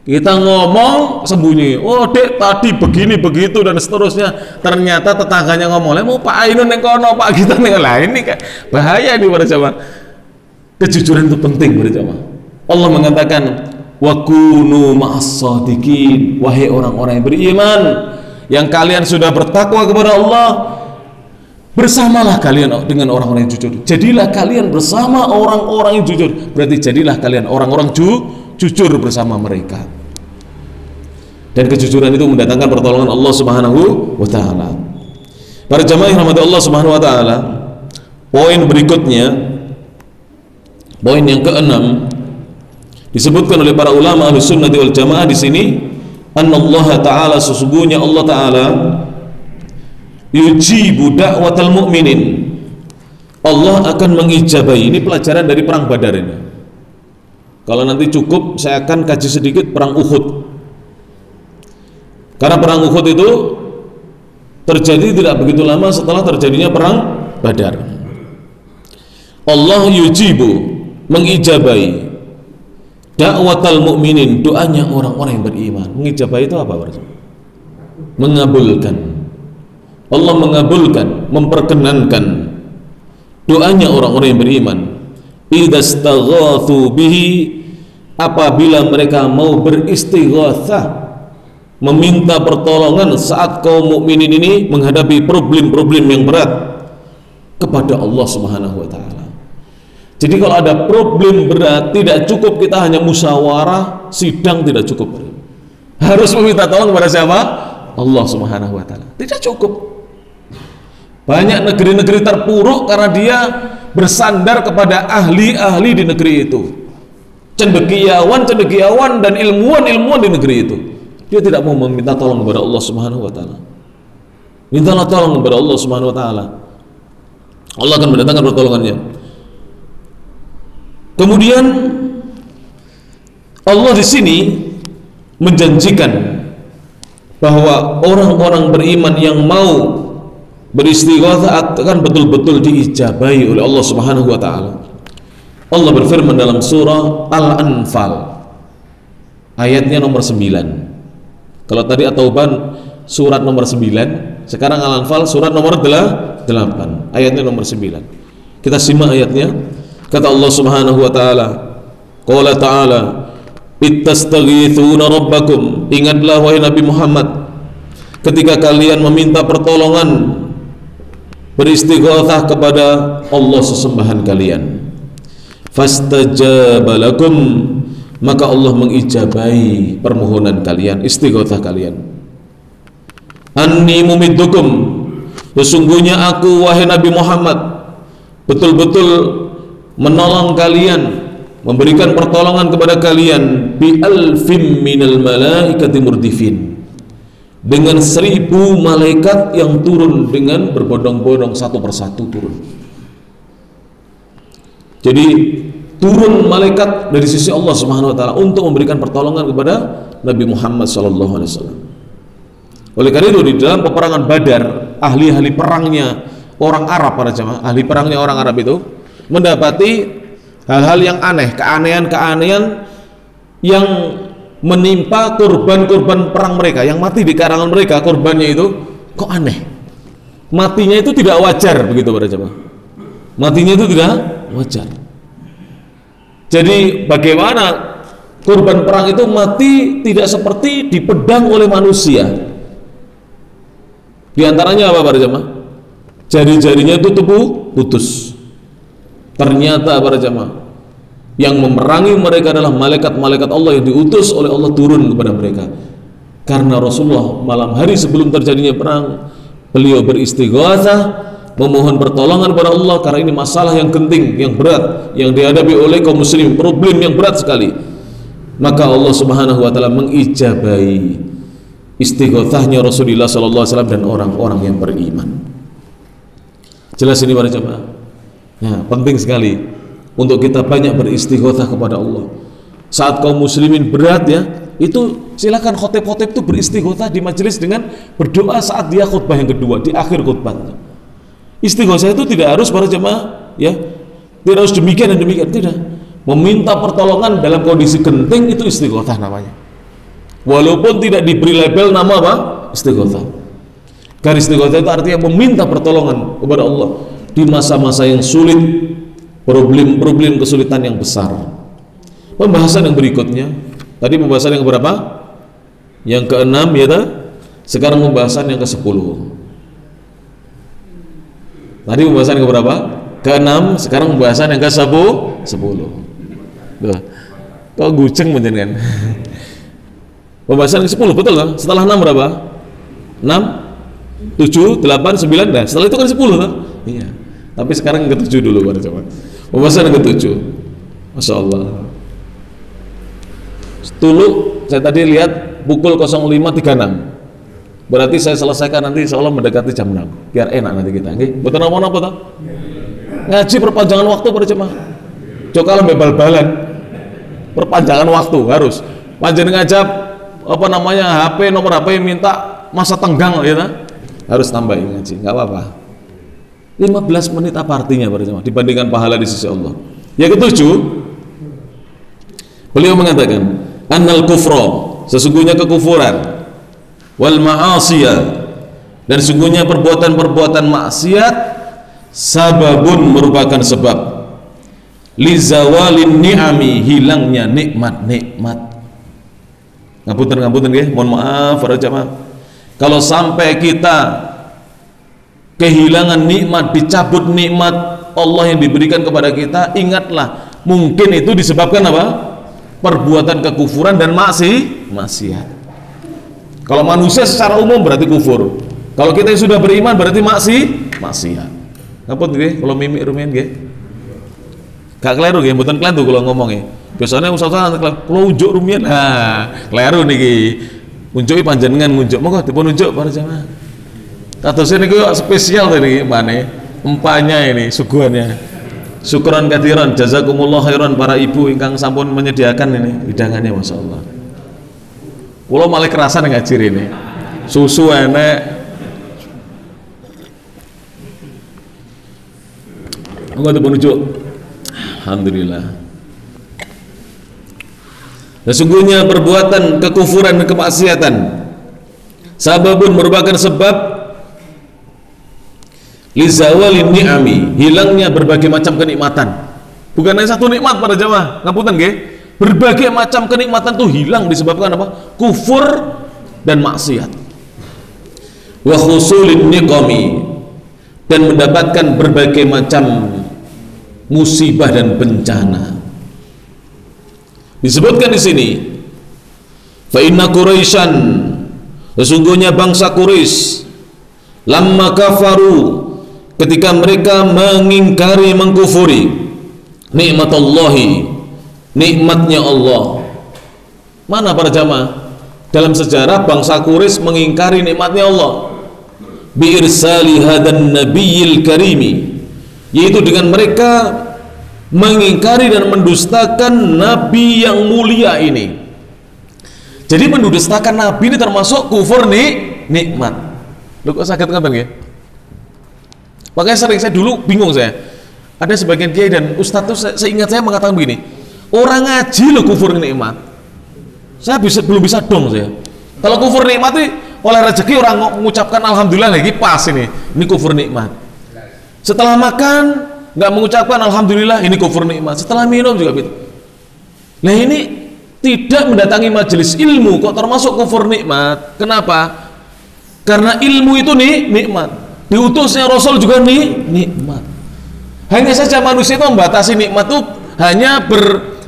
Kita ngomong sembunyi, oh dek tadi begini begitu dan seterusnya. Ternyata tetangganya ngomong, mau Pak Ainun yang kono, Pak kita yang lain, ini kan bahaya nih para jamaah. Kejujuran itu penting para jamaah. Allah mengatakan, wa kunu ma'as shadiqin, wahai orang-orang yang beriman, yang kalian sudah bertakwa kepada Allah, bersamalah kalian dengan orang-orang yang jujur. Jadilah kalian bersama orang-orang yang jujur. Berarti jadilah kalian orang-orang jujur bersama mereka. Dan kejujuran itu mendatangkan pertolongan Allah Subhanahu wa taala. Para jamaah yang rahmati Allah Subhanahu wa taala, poin berikutnya, poin yang keenam, disebutkan oleh para ulama Ahlus Sunnah wal Jamaah di sini, annallaha ta'ala, sesungguhnya Allah taala yujibu da'watal mu'minin, Allah akan mengijabahi. Ini pelajaran dari perang Badar ini. Kalau nanti cukup saya akan kaji sedikit perang Uhud. Karena perang Uhud itu terjadi tidak begitu lama setelah terjadinya perang Badar. Allah yujibu, mengijabahi da'watal mu'minin, doanya orang-orang yang beriman. Mengijabahi itu apa berarti? Mengabulkan. Allah mengabulkan, memperkenankan doanya orang-orang yang beriman. Idastaghathu bihi, apabila mereka mau beristighatsah, meminta pertolongan saat kaum mukminin ini menghadapi problem-problem yang berat kepada Allah Subhanahu wa taala. Jadi kalau ada problem berat, tidak cukup kita hanya musyawarah, sidang tidak cukup. Harus meminta tolong kepada siapa? Allah Subhanahu wa taala. Tidak cukup. Banyak negeri-negeri terpuruk karena dia bersandar kepada ahli-ahli di negeri itu, cendekiawan dan ilmuwan di negeri itu. Dia tidak mau meminta tolong kepada Allah Subhanahu wa taala. Mintalah tolong kepada Allah Subhanahu wa taala, Allah akan mendatangkan pertolongannya. Kemudian Allah di sini menjanjikan bahwa orang-orang beriman yang mau beristighatsah akan betul-betul diijabahi oleh Allah Subhanahu wa taala. Allah berfirman dalam surah Al-Anfal ayatnya nomor 9. Kalau tadi At-Taubah surat nomor 9, sekarang Al-Anfal surat nomor 8, ayatnya nomor 9. Kita simak ayatnya. Kata Allah Subhanahu wa taala, qala ta'ala, ittastaghithuna rabbakum, ingatlah wahai Nabi Muhammad ketika kalian meminta pertolongan, beristighatsah kepada Allah sesembahan kalian, fastajaba lakum, maka Allah mengijabahi permohonan kalian, istighatsah kalian. Anni mumiddukum, sesungguhnya aku wahai Nabi Muhammad betul-betul menolong kalian, memberikan pertolongan kepada kalian, bi alfim minal malaikati murdifin, dengan 1000 malaikat yang turun dengan berbondong-bondong, satu persatu turun. Jadi turun malaikat dari sisi Allah Subhanahu wa taala untuk memberikan pertolongan kepada Nabi Muhammad sallallahu alaihi wasallam. Oleh karena itu di dalam peperangan Badar, ahli-ahli perangnya orang Arab, para jamaah, ahli perangnya orang Arab itu mendapati hal-hal yang aneh, keanehan-keanehan yang menimpa korban-korban perang mereka yang mati di karangan mereka. Korbannya itu kok aneh, matinya itu tidak wajar, begitu para jamaah, matinya itu tidak wajar. Jadi bagaimana korban perang itu mati tidak seperti dipedang oleh manusia? Di antaranya apa para jamaah? Jari-jarinya itu putus. Ternyata para jamaah, yang memerangi mereka adalah malaikat-malaikat Allah yang diutus oleh Allah turun kepada mereka. Karena Rasulullah malam hari sebelum terjadinya perang, beliau beristighatsah, memohon pertolongan kepada Allah karena ini masalah yang genting, yang berat, yang dihadapi oleh kaum muslim, problem yang berat sekali. Maka Allah Subhanahu wa taala mengijabahi istighatsahnya Rasulullah sallallahu alaihi wasallam dan orang-orang yang beriman. Jelas ini para jemaah. Ya, penting sekali untuk kita banyak beristighatsah kepada Allah. Saat kaum muslimin berat ya, itu silakan khotib-khotib itu beristighatsah di majelis dengan berdoa saat dia khutbah yang kedua, di akhir khutbahnya. Istighatsah itu tidak harus para jemaah ya, tidak harus demikian dan demikian, tidak. Meminta pertolongan dalam kondisi genting itu istighatsah namanya. Walaupun tidak diberi label nama apa? Istighatsah. Garis istighatsah itu artinya meminta pertolongan kepada Allah di masa-masa yang sulit, problem-problem kesulitan yang besar. Pembahasan yang berikutnya, tadi pembahasan yang berapa? Yang ke-6 ya ta? Sekarang pembahasan yang ke-10. Tadi pembahasan yang ke-berapa? Ke-6, sekarang pembahasan yang ke-10. Tuh. Kok guceng bener kan? Pembahasan yang ke-10 betul kan? Setelah 6 berapa? 6? 7, 8, 9, nah setelah itu kan 10 kan? Iya. Tapi sekarang yang ke-7 dulu para jemaah. Pembahasan yang ke-7. Masya Allah. Dulu saya tadi lihat pukul 05.36. Berarti saya selesaikan nanti insya Allah mendekati jam 6. Biar enak nanti kita. Betul apa toh? Ngaji perpanjangan waktu para jemaah. Coba kalau bebal-balan perpanjangan waktu harus. Panjenengan ngajak apa namanya HP, nomor HP minta masa tenggang ya, harus tambahin ngaji, nggak apa-apa. 15 menit apa artinya para jemaah dibandingkan pahala di sisi Allah. Yang ke-7, beliau mengatakan annal kufra, sesungguhnya kekufuran, wal ma'asiyah, dan sesungguhnya perbuatan-perbuatan maksiat, sababun merupakan sebab lizawalin ni'ami, hilangnya nikmat-nikmat. Ngapunten nggih, mohon maaf para jemaah. Kalau sampai kita kehilangan nikmat, dicabut nikmat Allah yang diberikan kepada kita, ingatlah mungkin itu disebabkan apa? Perbuatan kekufuran dan maksiat. Kalau manusia secara umum berarti kufur. Kalau kita yang sudah beriman berarti maksiat. Ngapunten nggih, kalau mimik rumiyin nggih. Gak keliru nggih, mboten keliru kalau ngomongnya. Biasanya usaha-usaha kalau unjuk rumiyin, keliru niki. Unjuki panjenengan ngunjuk, monggo dipun unjuk para jemaah. Kados niku spesial tadi mane, empanya ini suguhannya. Syukran katsiran, jazakumullah khairan para ibu ingkang sampun menyediakan ini hidangannya, masyaallah. Kula malah kerasan ngaji ini. Susu enek. Monggo dipun unjuk. Alhamdulillah. Sesungguhnya perbuatan kekufuran dan kemaksiatan sababun merupakan sebab lizawalin ni'ami, hilangnya berbagai macam kenikmatan. Bukan hanya satu nikmat para jemaah, ngapunten nggih. Berbagai macam kenikmatan itu hilang disebabkan apa? Kufur dan maksiat. Wa khusulin niqami, dan mendapatkan berbagai macam musibah dan bencana. Disebutkan di sini, fa inna Quraisyan, sesungguhnya bangsa Quraisy, lamma kafaru, ketika mereka mengingkari, mengkufuri nikmatallahi, nikmatnya Allah. Mana para jamaah? Dalam sejarah bangsa Quraisy mengingkari nikmatnya Allah. Bi irsali hadan nabiyil karimi, yaitu dengan mereka mengingkari dan mendustakan nabi yang mulia ini. Jadi mendustakan nabi ini termasuk kufur nikmat. Lu kok sakit kan ya? Makanya sering saya dulu bingung saya. Ada sebagian kiai dan ustadz tuh seingat saya mengatakan begini, orang ngaji lo kufur nikmat. Saya belum bisa dong saya. Kalau kufur nikmat itu oleh rezeki orang mengucapkan alhamdulillah lagi pas ini kufur nikmat. Setelah makan nggak mengucapkan alhamdulillah, ini kufur nikmat. Setelah minum juga gitu. Nah ini tidak mendatangi majelis ilmu kok termasuk kufur nikmat. Kenapa? Karena ilmu itu nikmat. Diutusnya Rasul juga nikmat. Hanya saja manusia itu membatasi nikmat itu hanya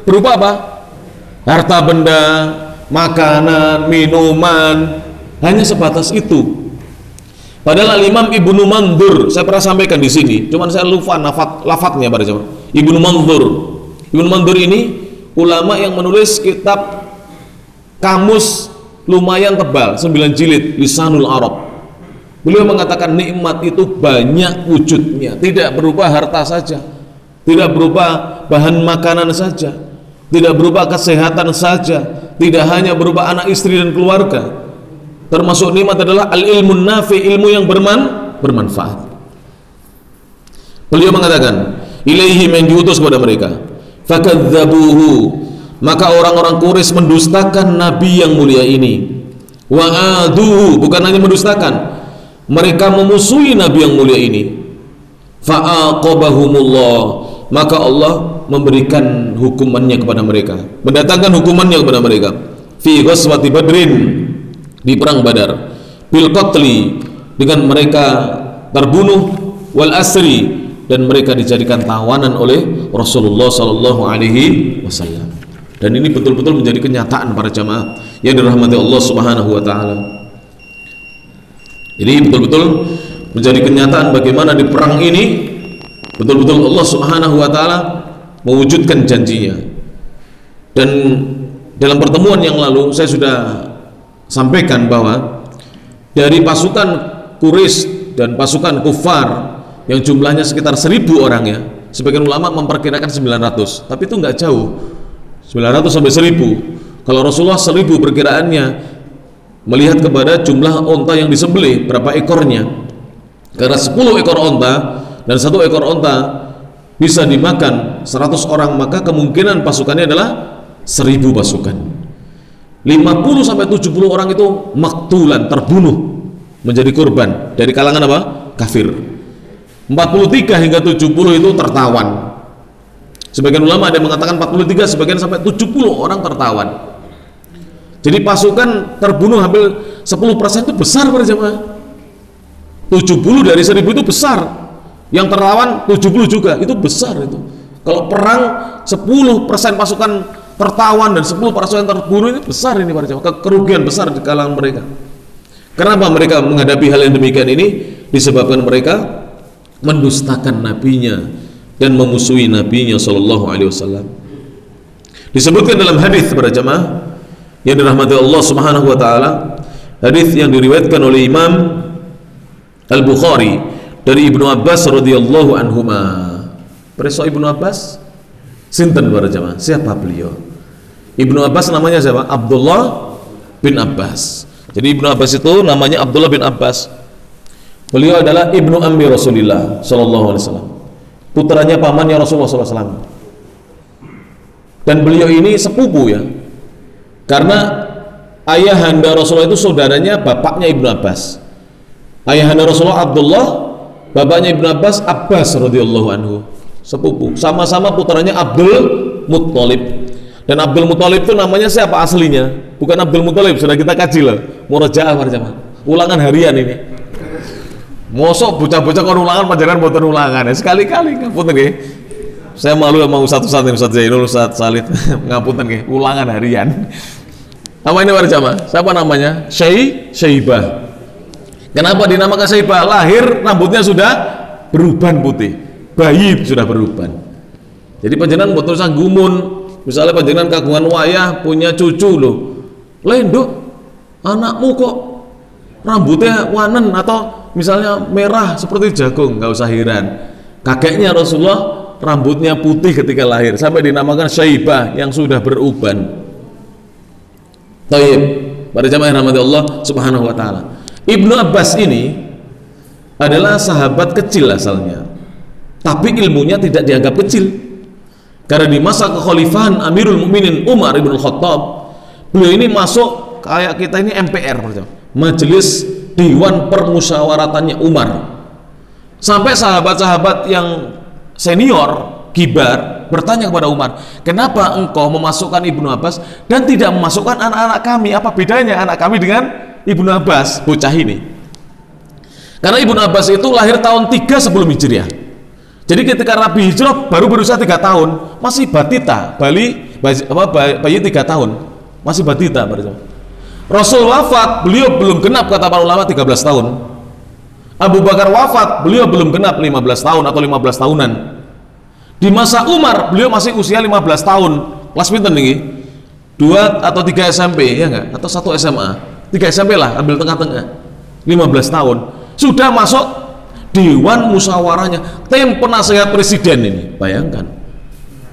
berupa apa? Harta benda, makanan, minuman, hanya sebatas itu. Padahal Imam Ibnu Mandur, saya pernah sampaikan di sini, cuman saya lupa lafadznya pada zaman. Ibnu Mandur ini ulama yang menulis kitab kamus lumayan tebal, 9 jilid, Lisanul Arab. Beliau mengatakan nikmat itu banyak wujudnya, tidak berupa harta saja, tidak berupa bahan makanan saja, tidak berupa kesehatan saja, tidak hanya berupa anak istri dan keluarga. Termasuk nikmat adalah al-ilmun nafi, ilmu yang bermanfaat. Beliau mengatakan, ilaihim, yang diutus kepada mereka. Fakadzabuhu, maka orang-orang Quraisy mendustakan nabi yang mulia ini. Wa'aduhu, bukan hanya mendustakan, mereka memusuhi nabi yang mulia ini. Fa'aqabahumullah, maka Allah memberikan hukumannya kepada mereka, mendatangkan hukumannya kepada mereka. Fi ghazwati Badrin, di perang Badar, bil qatli, dengan mereka terbunuh, wal asri, dan mereka dijadikan tawanan oleh Rasulullah sallallahu alaihi wasallam. Dan ini betul-betul menjadi kenyataan para jamaah yang dirahmati Allah Subhanahu wa taala. Jadi betul-betul menjadi kenyataan bagaimana di perang ini betul-betul Allah Subhanahu wa taala mewujudkan janjinya. Dan dalam pertemuan yang lalu saya sudah sampaikan bahwa dari pasukan Quraisy dan pasukan kufar yang jumlahnya sekitar 1000 orang ya, sebagian ulama memperkirakan 900, tapi itu nggak jauh, 900 sampai 1000. Kalau Rasulullah 1000 perkiraannya melihat kepada jumlah onta yang disembelih berapa ekornya, karena 10 ekor onta dan 1 ekor onta bisa dimakan 100 orang, maka kemungkinan pasukannya adalah 1000 pasukan. 50 sampai 70 orang itu maktulan, terbunuh, menjadi korban dari kalangan apa? Kafir. 43 hingga 70 itu tertawan. Sebagian ulama ada yang mengatakan 43, sebagian sampai 70 orang tertawan. Jadi pasukan terbunuh hampir 10% itu besar para jemaah. 70 dari 1000 itu besar. Yang tertawan 70 juga, itu besar itu. Kalau perang 10% pasukan tertawan dan 10 pasukan terbunuh, ini besar ini para jemaah. Kerugian besar di kalangan mereka. Kenapa mereka menghadapi hal yang demikian ini? Disebabkan mereka mendustakan nabinya dan memusuhi nabinya sallallahu alaihi wasallam. Disebutkan dalam hadis para jemaah yang dirahmati Allah Subhanahu wa taala, hadis yang diriwayatkan oleh Imam Al-Bukhari dari Ibnu Abbas radhiyallahu anhuma. Preso Ibnu Abbas sinten para jemaah? Siapa beliau? Ibnu Abbas namanya siapa? Abdullah bin Abbas. Jadi Ibnu Abbas itu namanya Abdullah bin Abbas. Beliau adalah ibnu ammi Rasulullah sallallahu alaihi wasallam. Putranya pamannya Rasulullah sallallahu alaihi wasallam. Dan beliau ini sepupu ya. Karena ayahanda Rasulullah itu saudaranya bapaknya Ibnu Abbas. Ayahanda Rasulullah Abdullah, bapaknya Ibnu Abbas Abbas radhiyallahu anhu. Sepupu. Sama-sama putranya Abdul Muttalib. Dan Abdul Muttalib itu namanya siapa aslinya? Bukan Abdul Muttalib, sudah kita kaji loh. Murajaah warjamah. Ulangan harian ini. Mosok bocah-bocah kon ulangan panjenengan mboten ulangan. Sekali-kali ngapunten nggih. Saya malu sama Ustaz ini, Ustaz Zainul, Ustaz Salid. Ngapunten nggih, ulangan harian. Apa ini warjamah? Siapa namanya? Syaibah. Kenapa dinamakan Syaibah? Lahir rambutnya sudah beruban putih. Bayi sudah beruban. Jadi panjenengan mboten usah gumun. Misalnya panjenengan kagungan wayah punya cucu loh. Lenduk, anakmu kok rambutnya wanen atau misalnya merah seperti jagung, nggak usah heran. Kakeknya Rasulullah rambutnya putih ketika lahir, sampai dinamakan Syaibah yang sudah beruban. Taib, pada jamaah yang rahmati Allah Subhanahu wa taala. Ibnu Abbas ini adalah sahabat kecil asalnya, tapi ilmunya tidak dianggap kecil. Karena di masa kekhalifahan Amirul Mukminin Umar ibn Khattab, beliau ini masuk kayak kita ini MPR, Majelis Dewan Permusyawaratannya Umar. Sampai sahabat-sahabat yang senior, kibar, bertanya kepada Umar, kenapa engkau memasukkan Ibnu Abbas dan tidak memasukkan anak-anak kami? Apa bedanya anak kami dengan Ibnu Abbas, bocah ini? Karena Ibnu Abbas itu lahir tahun 3 sebelum Hijriah. Jadi ketika Nabi hijrah baru berusia 3 tahun, masih batita, bayi 3 tahun, masih batita. Rasul wafat, beliau belum genap kata para ulama 13 tahun. Abu Bakar wafat, beliau belum genap 15 tahun atau 15 tahunan. Di masa Umar, beliau masih usia 15 tahun. Kelas pinten nih? 2 atau 3 SMP ya enggak? Atau 1 SMA? 3 SMP lah, ambil tengah-tengah. 15 tahun. Sudah masuk Dewan Musyawarahnya, tim penasehat presiden ini. Bayangkan.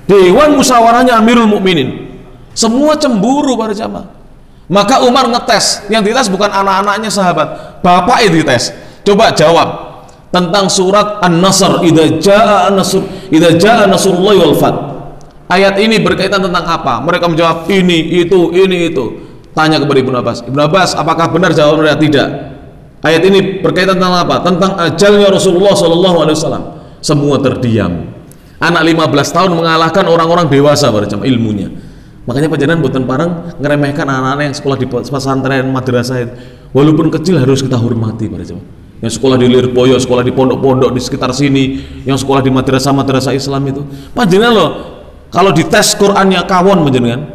Dewan Musyawarahnya Amirul Mukminin. Semua cemburu para jamaah. Maka Umar ngetes, yang dites bukan anak-anaknya sahabat, bapak itu dites. Coba jawab tentang surat An-Nasr, idza jaa nasrullahi wal fath. Ayat ini berkaitan tentang apa? Mereka menjawab ini, itu. Tanya kepada Ibnu Abbas, Ibnu Abbas, apakah benar jawabannya? Tidak. Ayat ini berkaitan tentang apa? Tentang ajalnya Rasulullah SAW. Semua terdiam. Anak 15 tahun mengalahkan orang-orang dewasa pada jam ilmunya. Makanya panjenengan buatan parang ngeremehkan anak-anak yang sekolah di pesantren, madrasah itu. Walaupun kecil harus kita hormati pada jam. Yang sekolah di Lirboyo, sekolah di pondok-pondok di sekitar sini, yang sekolah di madrasah Islam itu. Panjenengan loh, kalau dites Qur'annya kawon panjenengan.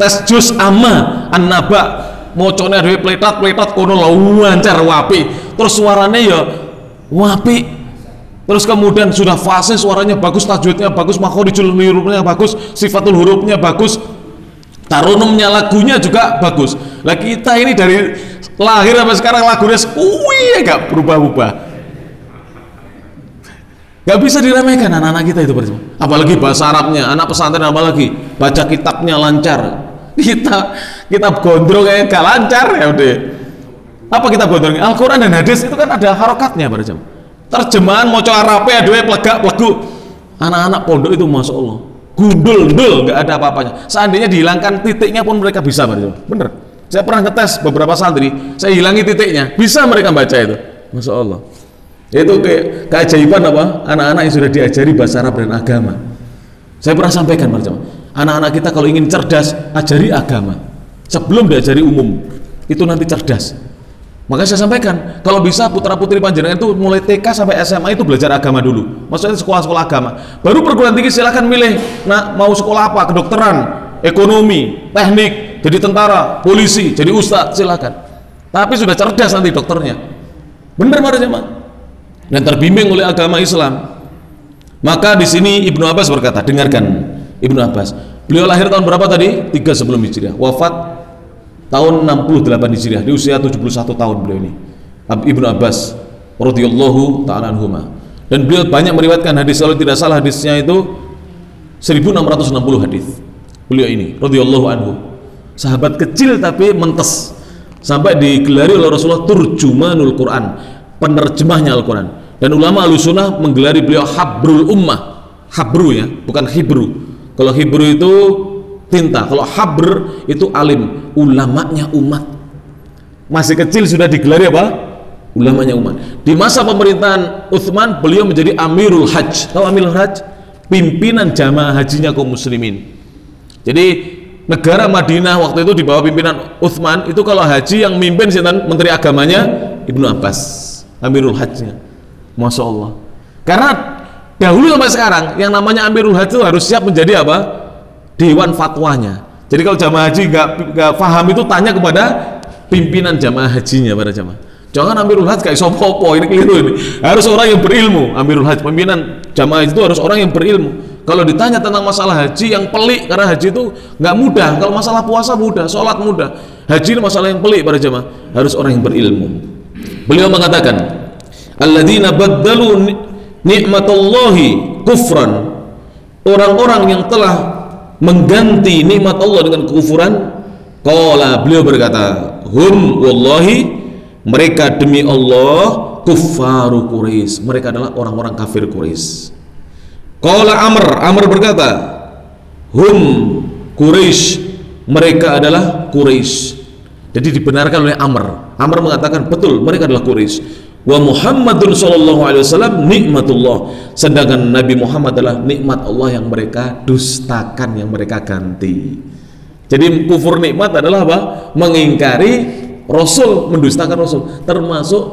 Tes juz amma, an-naba, mocone dhewe pletat kono lancar wapi, terus suaranya ya wapi, terus kemudian sudah fase suaranya bagus, tajwidnya bagus, makhorijul hurufnya bagus, sifatul hurufnya bagus, tarunumnya lagunya juga bagus. Lah kita ini dari lahir sampai sekarang lagunya gak berubah-ubah. Gak bisa diremehkan anak-anak kita itu, apalagi bahasa Arabnya, anak pesantren apalagi baca kitabnya lancar, kita gondrong kayak gak lancar ya udah. Apa kita gondrong? Al-Quran dan hadis itu kan ada harokatnya pada jam. Terjemahan moco Arabnya aduh plegak plegu. Anak-anak pondok itu masya Allah gundul gak ada apa-apanya. Seandainya dihilangkan titiknya pun mereka bisa pada jam. Bener. Saya pernah ngetes beberapa santri, saya hilangi titiknya, bisa mereka baca itu, masya Allah. Itu kayak keajaiban apa? Anak-anak yang sudah diajari bahasa Arab dan agama. Saya pernah sampaikan pada anak-anak kita kalau ingin cerdas, ajari agama sebelum diajari umum, itu nanti cerdas. Makanya saya sampaikan, kalau bisa putra putri panjenengan itu mulai TK sampai SMA itu belajar agama dulu, maksudnya sekolah-sekolah agama, baru perguruan tinggi silakan milih. Nah, mau sekolah apa? Kedokteran, ekonomi, teknik, jadi tentara, polisi, jadi ustadz, silakan. Tapi sudah cerdas nanti dokternya, bener pada jemaah, dan terbimbing oleh agama Islam. Maka di sini Ibnu Abbas berkata, dengarkan Ibnu Abbas. Beliau lahir tahun berapa tadi? 3 sebelum Hijriah. Wafat tahun 68 Hijriah, di usia 71 tahun beliau ini. Ibnu Abbas radhiyallahu ta'ala anhuma. Dan beliau banyak meriwayatkan hadis, kalau tidak salah hadisnya itu 1660 hadis. Beliau ini radhiyallahu anhu. Sahabat kecil tapi mentes. Sampai digelari oleh Rasulullah turjumanul Quran, penerjemahnya Al-Quran. Dan ulama Ahlussunnah menggelari beliau habrul ummah. Habru ya, bukan hibru. Kalau hibru itu tinta, kalau habr itu alim, ulamanya umat. Masih kecil sudah digelari apa? Ulamanya umat. Di masa pemerintahan Utsman beliau menjadi Amirul Hajj. Tahu Amirul Hajj? Pimpinan jamaah hajinya kaum muslimin. Jadi negara Madinah waktu itu di bawah pimpinan Utsman itu kalau haji yang mimpin menteri agamanya Ibnu Abbas, Amirul Hajjnya. Masya Allah. Karena dahulu sampai sekarang yang namanya Amirul Hajj itu harus siap menjadi apa? Dewan fatwanya. Jadi kalau jamaah haji nggak paham itu tanya kepada pimpinan jamaah hajinya pada jamaah. Jangan Amirul Hajj kayak sopo-sopo, ini keliru ini. Harus orang yang berilmu. Amirul Hajj, pimpinan jamaah itu harus orang yang berilmu. Kalau ditanya tentang masalah haji yang pelik, karena haji itu nggak mudah. Kalau masalah puasa mudah, sholat mudah. Haji ini masalah yang pelik pada jamaah. Harus orang yang berilmu. Beliau mengatakan, alladzina baddalu nikmatallahi kufran, orang-orang yang telah mengganti nikmat Allah dengan kekufuran. Qala, beliau berkata, hum wallahi, mereka demi Allah, kuffaru Quraisy, mereka adalah orang-orang kafir Quraisy. Qala Amr berkata, hum Quraisy, mereka adalah Quraisy. Jadi dibenarkan oleh Amr mengatakan betul, mereka adalah Quraisy. Wa Muhammadun sallallahu alaihi wasallam nikmatullah, sedangkan Nabi Muhammad adalah nikmat Allah yang mereka dustakan, yang mereka ganti. Jadi kufur nikmat adalah apa? Mengingkari Rasul, mendustakan Rasul. Termasuk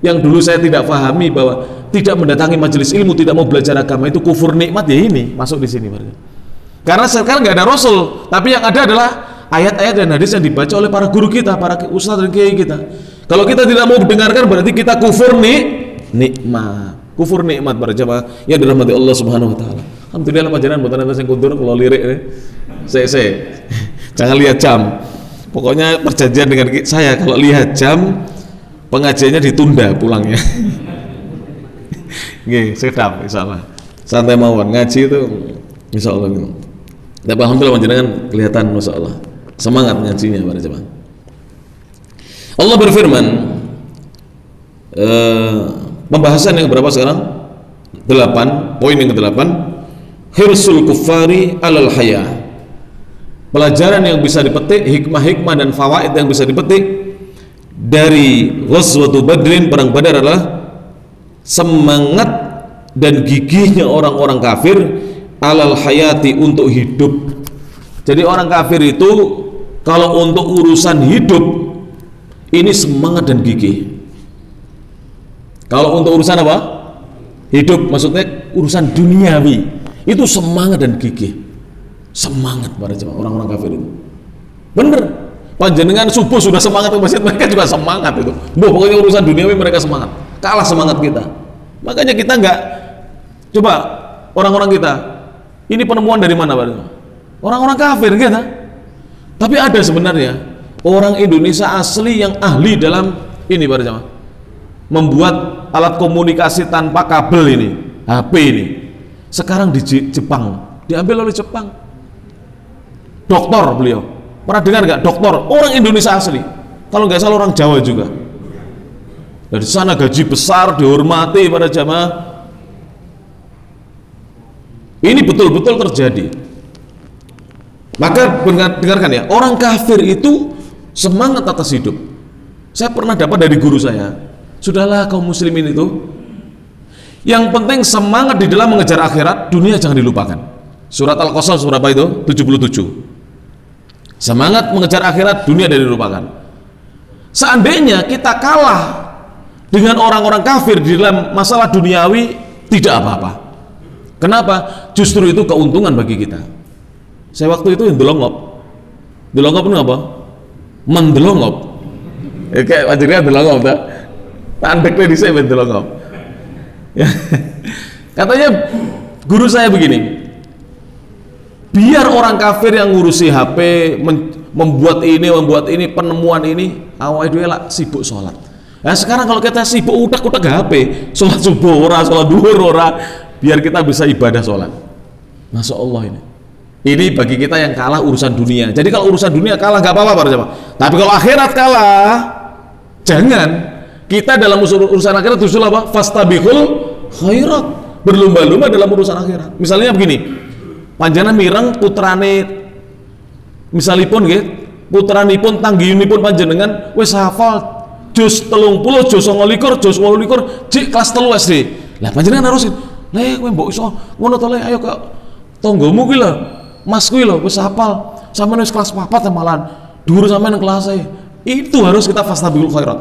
yang dulu saya tidak pahami bahwa tidak mendatangi majelis ilmu, tidak mau belajar agama itu kufur nikmat, ya ini masuk di sini. Karena sekarang nggak ada Rasul, tapi yang ada adalah ayat-ayat dan hadis yang dibaca oleh para guru kita, para ustaz dan kiai kita. Kalau kita tidak mau mendengarkan berarti kita kufur nikmat. Kufur nikmat para jamaah yang dirahmati Allah Subhanahu wa taala. Alhamdulillah panjenengan mboten enten sing kundur kalau lirik. Saya jangan lihat jam. Pokoknya perjanjian dengan saya kalau lihat jam pengajiannya ditunda pulangnya. Nggih, sedap insyaallah. Santai mawon ngaji itu insyaallah. Tapi alhamdulillah panjenengan kelihatan masyaallah semangat ngajinya para jamaah. Allah berfirman, pembahasan yang berapa sekarang? 8, poin yang ke-8, hirsul kuffari alal haya. Pelajaran yang bisa dipetik, hikmah-hikmah dan fawaid yang bisa dipetik dari Ghazwatu Badrin, perang Badar, adalah semangat dan gigihnya orang-orang kafir alal hayati, untuk hidup. Jadi orang kafir itu kalau untuk urusan hidup ini semangat dan gigih. Kalau untuk urusan apa? Hidup, maksudnya urusan duniawi, itu semangat dan gigih. Semangat para jemaah orang-orang kafir itu. Bener. Panjenengan subuh sudah semangat ke masjid, mereka juga semangat itu. Pokoknya urusan duniawi mereka semangat. Kalah semangat kita. Makanya kita nggak, coba orang-orang kita, ini penemuan dari mana Pak? Orang-orang kafir gitu. Tapi ada sebenarnya orang Indonesia asli yang ahli dalam ini Pak Jamaah, membuat alat komunikasi tanpa kabel ini, HP ini. Sekarang di Jepang, diambil oleh Jepang. Doktor beliau. Pernah dengar nggak? Doktor, orang Indonesia asli. Kalau nggak salah orang Jawa juga. Dari sana gaji besar, dihormati pada jamaah. Ini betul-betul terjadi. Maka dengarkan ya, orang kafir itu semangat atas hidup. Saya pernah dapat dari guru saya, sudahlah kaum muslimin itu, yang penting semangat di dalam mengejar akhirat, dunia jangan dilupakan. Surat Al-Qasas surat apa itu? 77. Semangat mengejar akhirat, dunia dari dilupakan. Seandainya kita kalah dengan orang-orang kafir di dalam masalah duniawi, tidak apa-apa. Kenapa? Justru itu keuntungan bagi kita. Saya waktu itu yang delongop. Delongop itu apa? Mendelongop. Kayak wajarnya delongop tak? Tandeknya di saya mendelongop. Ya. Katanya guru saya begini, biar orang kafir yang ngurusi HP, membuat ini, penemuan ini, awal itu lah sibuk sholat. Nah sekarang kalau kita sibuk utak-utak HP, sholat subuh ora, sholat duhur ora, biar kita bisa ibadah sholat. Masya Allah ini. Ini bagi kita yang kalah urusan dunia. Jadi kalau urusan dunia kalah nggak apa-apa Pak Jamaah. Tapi kalau akhirat kalah, jangan. Kita dalam urusan akhirat justru apa? Fastabiqul khairat. Berlomba-lomba dalam urusan akhirat. Misalnya begini. Panjenengan mireng putrane misalipun nggih, putranipun tanggiyunipun panjenengan wis hafal juz 30, juz 29, juz 28, cik kelas 3 SD. Lah panjenengan harusin, "Le kowe mbok iso ngono to le, ayo ke tanggamu kuwi lho. Mas kuwi lho wis hafal, sampeyan wis kelas 4 malan, dhuwur sampeyan kelas e." Itu harus kita fastabiqul khairat.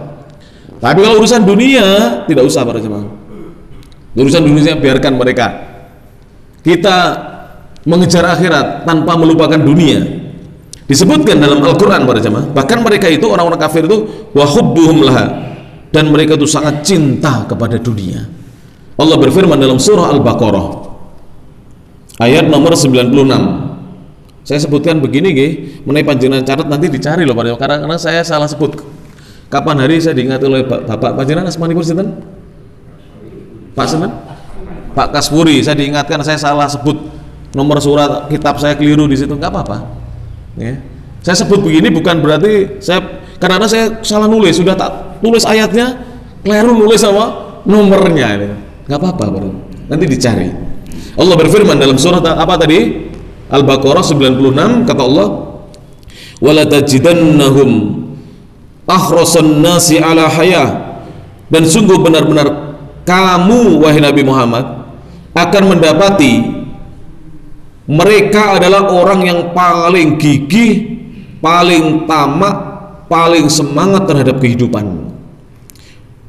Tapi kalau urusan dunia tidak usah para jemaah. Urusan dunia biarkan mereka. Kita mengejar akhirat tanpa melupakan dunia. Disebutkan dalam Al-Quran para jemaah, bahkan mereka itu orang-orang kafir itu wahubbuhum laha, dan mereka itu sangat cinta kepada dunia. Allah berfirman dalam surah Al-Baqarah ayat nomor 96. Saya sebutkan begini nggih, mengenai panjenengan catat nanti dicari loh Pak, karena saya salah sebut. Kapan hari saya diingat oleh Bapak panjenengan asmanipun sinten? Pak sinten? Pak Kasburi, saya diingatkan saya salah sebut nomor surat kitab saya keliru di situ, nggak apa-apa. Ya. Saya sebut begini bukan berarti karena saya salah nulis, sudah tak tulis ayatnya, keliru nulis sama nomornya ini. Nggak apa-apa, bro. Nanti dicari. Allah berfirman dalam surat apa tadi? Al-Baqarah 96, kata Allah, "Wala tajidannahum ahrasan nasi ala hayah." Dan sungguh benar-benar kamu wahai Nabi Muhammad akan mendapati mereka adalah orang yang paling gigih, paling tamak, paling semangat terhadap kehidupan.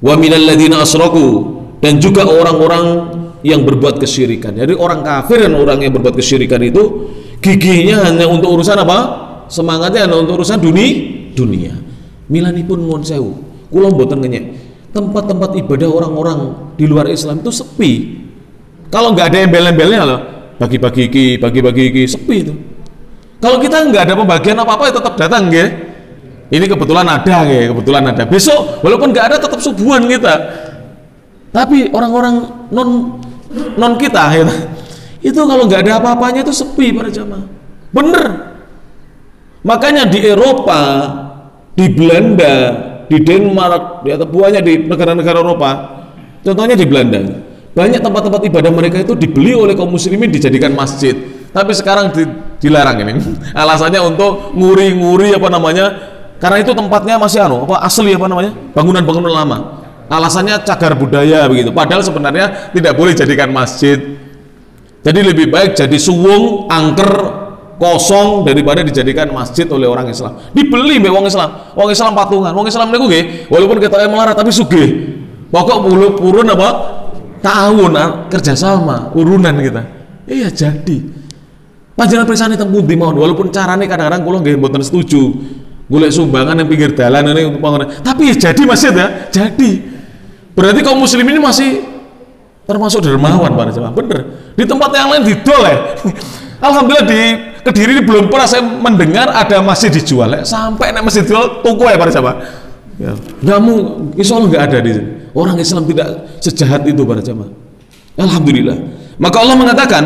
Wa minal ladzina asyraku, dan juga orang-orang yang berbuat kesyirikan. Jadi orang kafir dan orang yang berbuat kesyirikan itu gigihnya hanya untuk urusan apa? Semangatnya hanya untuk urusan dunia. Milanipun nuwun sewu, kula mboten ngenyek. Tempat-tempat ibadah orang-orang di luar Islam itu sepi. Kalau nggak ada embel-embelnya loh, bagi-bagi iki, sepi itu. Kalau kita nggak ada pembagian apa-apa ya tetap datang ya. Ini kebetulan ada ya, kebetulan ada. Besok walaupun nggak ada tetap subuhan kita. Tapi orang-orang non kita ya, itu kalau nggak ada apa-apanya itu sepi para jamaah. Bener. Makanya di Eropa, di Belanda, di Denmark, di atau buahnya di negara-negara Eropa, contohnya di Belanda, banyak tempat-tempat ibadah mereka itu dibeli oleh kaum muslimin dijadikan masjid. Tapi sekarang dilarang ini. Alasannya untuk nguri-nguri apa namanya? Karena itu tempatnya masih asli apa namanya? Bangunan-bangunan lama. Alasannya cagar budaya begitu. Padahal sebenarnya tidak boleh jadikan masjid. Jadi lebih baik jadi suwung, angker, kosong daripada dijadikan masjid oleh orang Islam. Dibeli mbek wong Islam. Wong Islam patungan. Wong Islam niku nggih, walaupun kita melarat tapi sugih. Pokok purun apa? Tahun kerjasama, urunan kita. Iya jadi. Panjenengan pirsani teng pundi mawon, walaupun carane kadang-kadang kula nggih mboten setuju. golek sumbangan yang pinggir dalan ini untuk bangunan. Tapi ya jadi masjid ya, jadi. Berarti kaum muslimin ini masih termasuk dermawan para jemaah. Bener. Di tempat yang lain didol ya. Alhamdulillah di Kediri ini belum pernah saya mendengar ada masjid dijual ya. Sampai nek masjid dijual toko ya para jemaah. Ya. Insya Allah nggak ada di sini. Orang Islam tidak sejahat itu para jemaah. Alhamdulillah. Maka Allah mengatakan,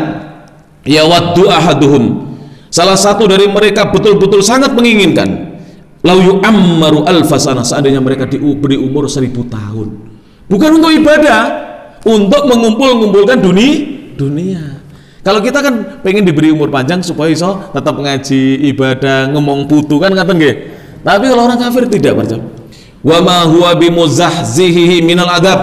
ya waddu ahaduhum. Salah satu dari mereka betul-betul sangat menginginkan lau yu'ammaru alfasana, seandainya mereka diberi umur 1000 tahun, bukan untuk ibadah, untuk mengumpulkan dunia. Kalau kita kan pengen diberi umur panjang supaya iso tetap ngaji, ibadah, ngomong putu kan ngaten nggih. Tapi kalau orang kafir tidak, macam wa ma huwa bimuzahzihi minal adab,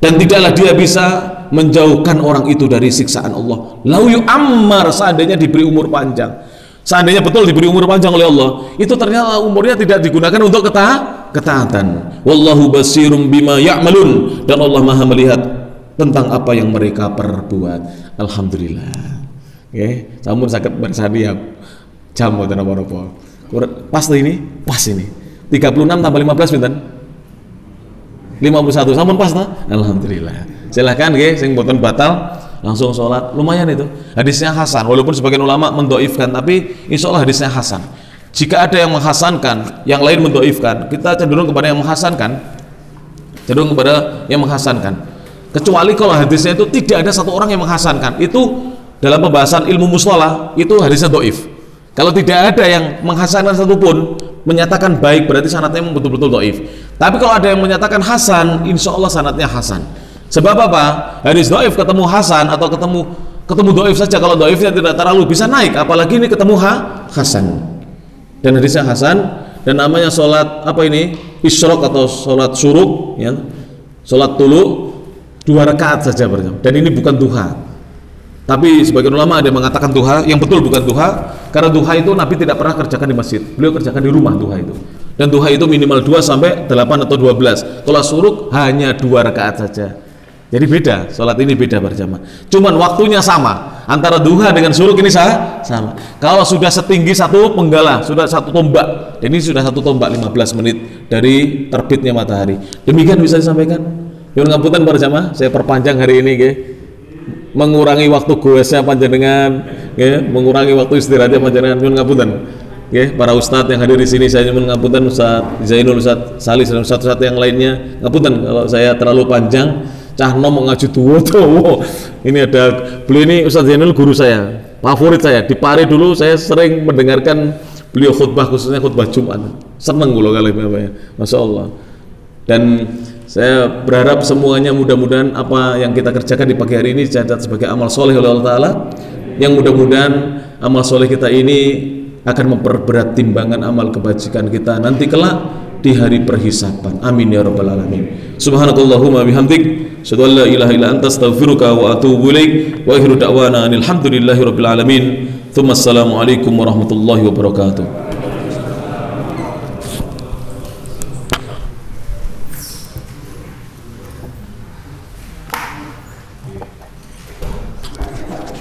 dan tidaklah dia bisa menjauhkan orang itu dari siksaan Allah. Lau yu'ammar, seandainya diberi umur panjang. Seandainya betul diberi umur panjang oleh Allah, itu ternyata umurnya tidak digunakan untuk ketaatan. Wallahu basirum bima ya'malun, dan Allah Maha melihat tentang apa yang mereka perbuat. Alhamdulillah. Oke, sampun saged bersani ya jam mboten apa-apa. Pas ini, pas ini. 36 tambah 15 pinten? 51. Sampun pas ta? Alhamdulillah. Silahkan nggih sing mboten batal langsung sholat, lumayan itu. Hadisnya hasan, walaupun sebagian ulama mendoifkan, tapi insya Allah hadisnya hasan. Jika ada yang menghasankan, yang lain mendoifkan, kita cenderung kepada yang menghasankan, kecuali kalau hadisnya itu tidak ada satu orang yang menghasankan. Itu dalam pembahasan ilmu mustalah itu hadisnya doif. Kalau tidak ada yang menghasankan satupun, menyatakan baik, berarti sanadnya memang betul-betul doif. Tapi kalau ada yang menyatakan hasan, insya Allah sanadnya hasan. Sebab apa? Hadis doif ketemu hasan atau ketemu doif saja, kalau doifnya tidak terlalu bisa naik, apalagi ini ketemu hasan. Dan hadisnya hasan, dan namanya sholat apa ini? Isyraq atau sholat syuruk, ya. Sholat tulu 2 rakaat saja berjam. Dan ini bukan duha. Tapi sebagian ulama ada yang mengatakan duha, yang betul bukan duha, karena duha itu Nabi tidak pernah kerjakan di masjid. Beliau kerjakan di rumah duha itu. Dan duha itu minimal 2 sampai 8 atau 12. Kalau syuruk hanya 2 rakaat saja. Jadi beda, sholat ini beda berjamaah. Cuman waktunya sama, antara duha dengan syuruk ini sama. Kalau sudah setinggi satu penggala, sudah 1 tombak, dan ini sudah 1 tombak 15 menit dari terbitnya matahari. Demikian bisa disampaikan. Nyuwun ngapunten berjamaah, saya perpanjang hari ini, nggih. Mengurangi waktu goesnya panjenengan, nggih, mengurangi waktu istirahatnya panjenengan. Nyuwun ngapunten. Nggih, para ustadz yang hadir di sini, saya nyuwun ngapunten, Ustaz Zainul, Ustaz Salis, dan ustadz-ustadz yang lainnya. Ngapunten kalau saya terlalu panjang. Cah nom ngaji tuwo. Ini ada beliau ini, Ustaz Zainul, guru saya, favorit saya. Di Pare dulu saya sering mendengarkan beliau khutbah, khususnya khutbah Jumat. Seneng kula kali ya. Masya Allah. Dan saya berharap semuanya mudah-mudahan apa yang kita kerjakan di pagi hari ini dicatat sebagai amal soleh oleh Allah Ta'ala. Yang mudah-mudahan amal soleh kita ini akan memperberat timbangan amal kebajikan kita nanti kelak di hari perhisaban. Amin ya rabbal alamin. Subhanakallahumma bihamdik, asyhadu an la ilaha illa anta, astaghfiruka wa atubu ilaik. Wa akhiru da'wana alhamdulillahi rabbil alamin. Tsumma assalamu alaikum warahmatullahi wabarakatuh.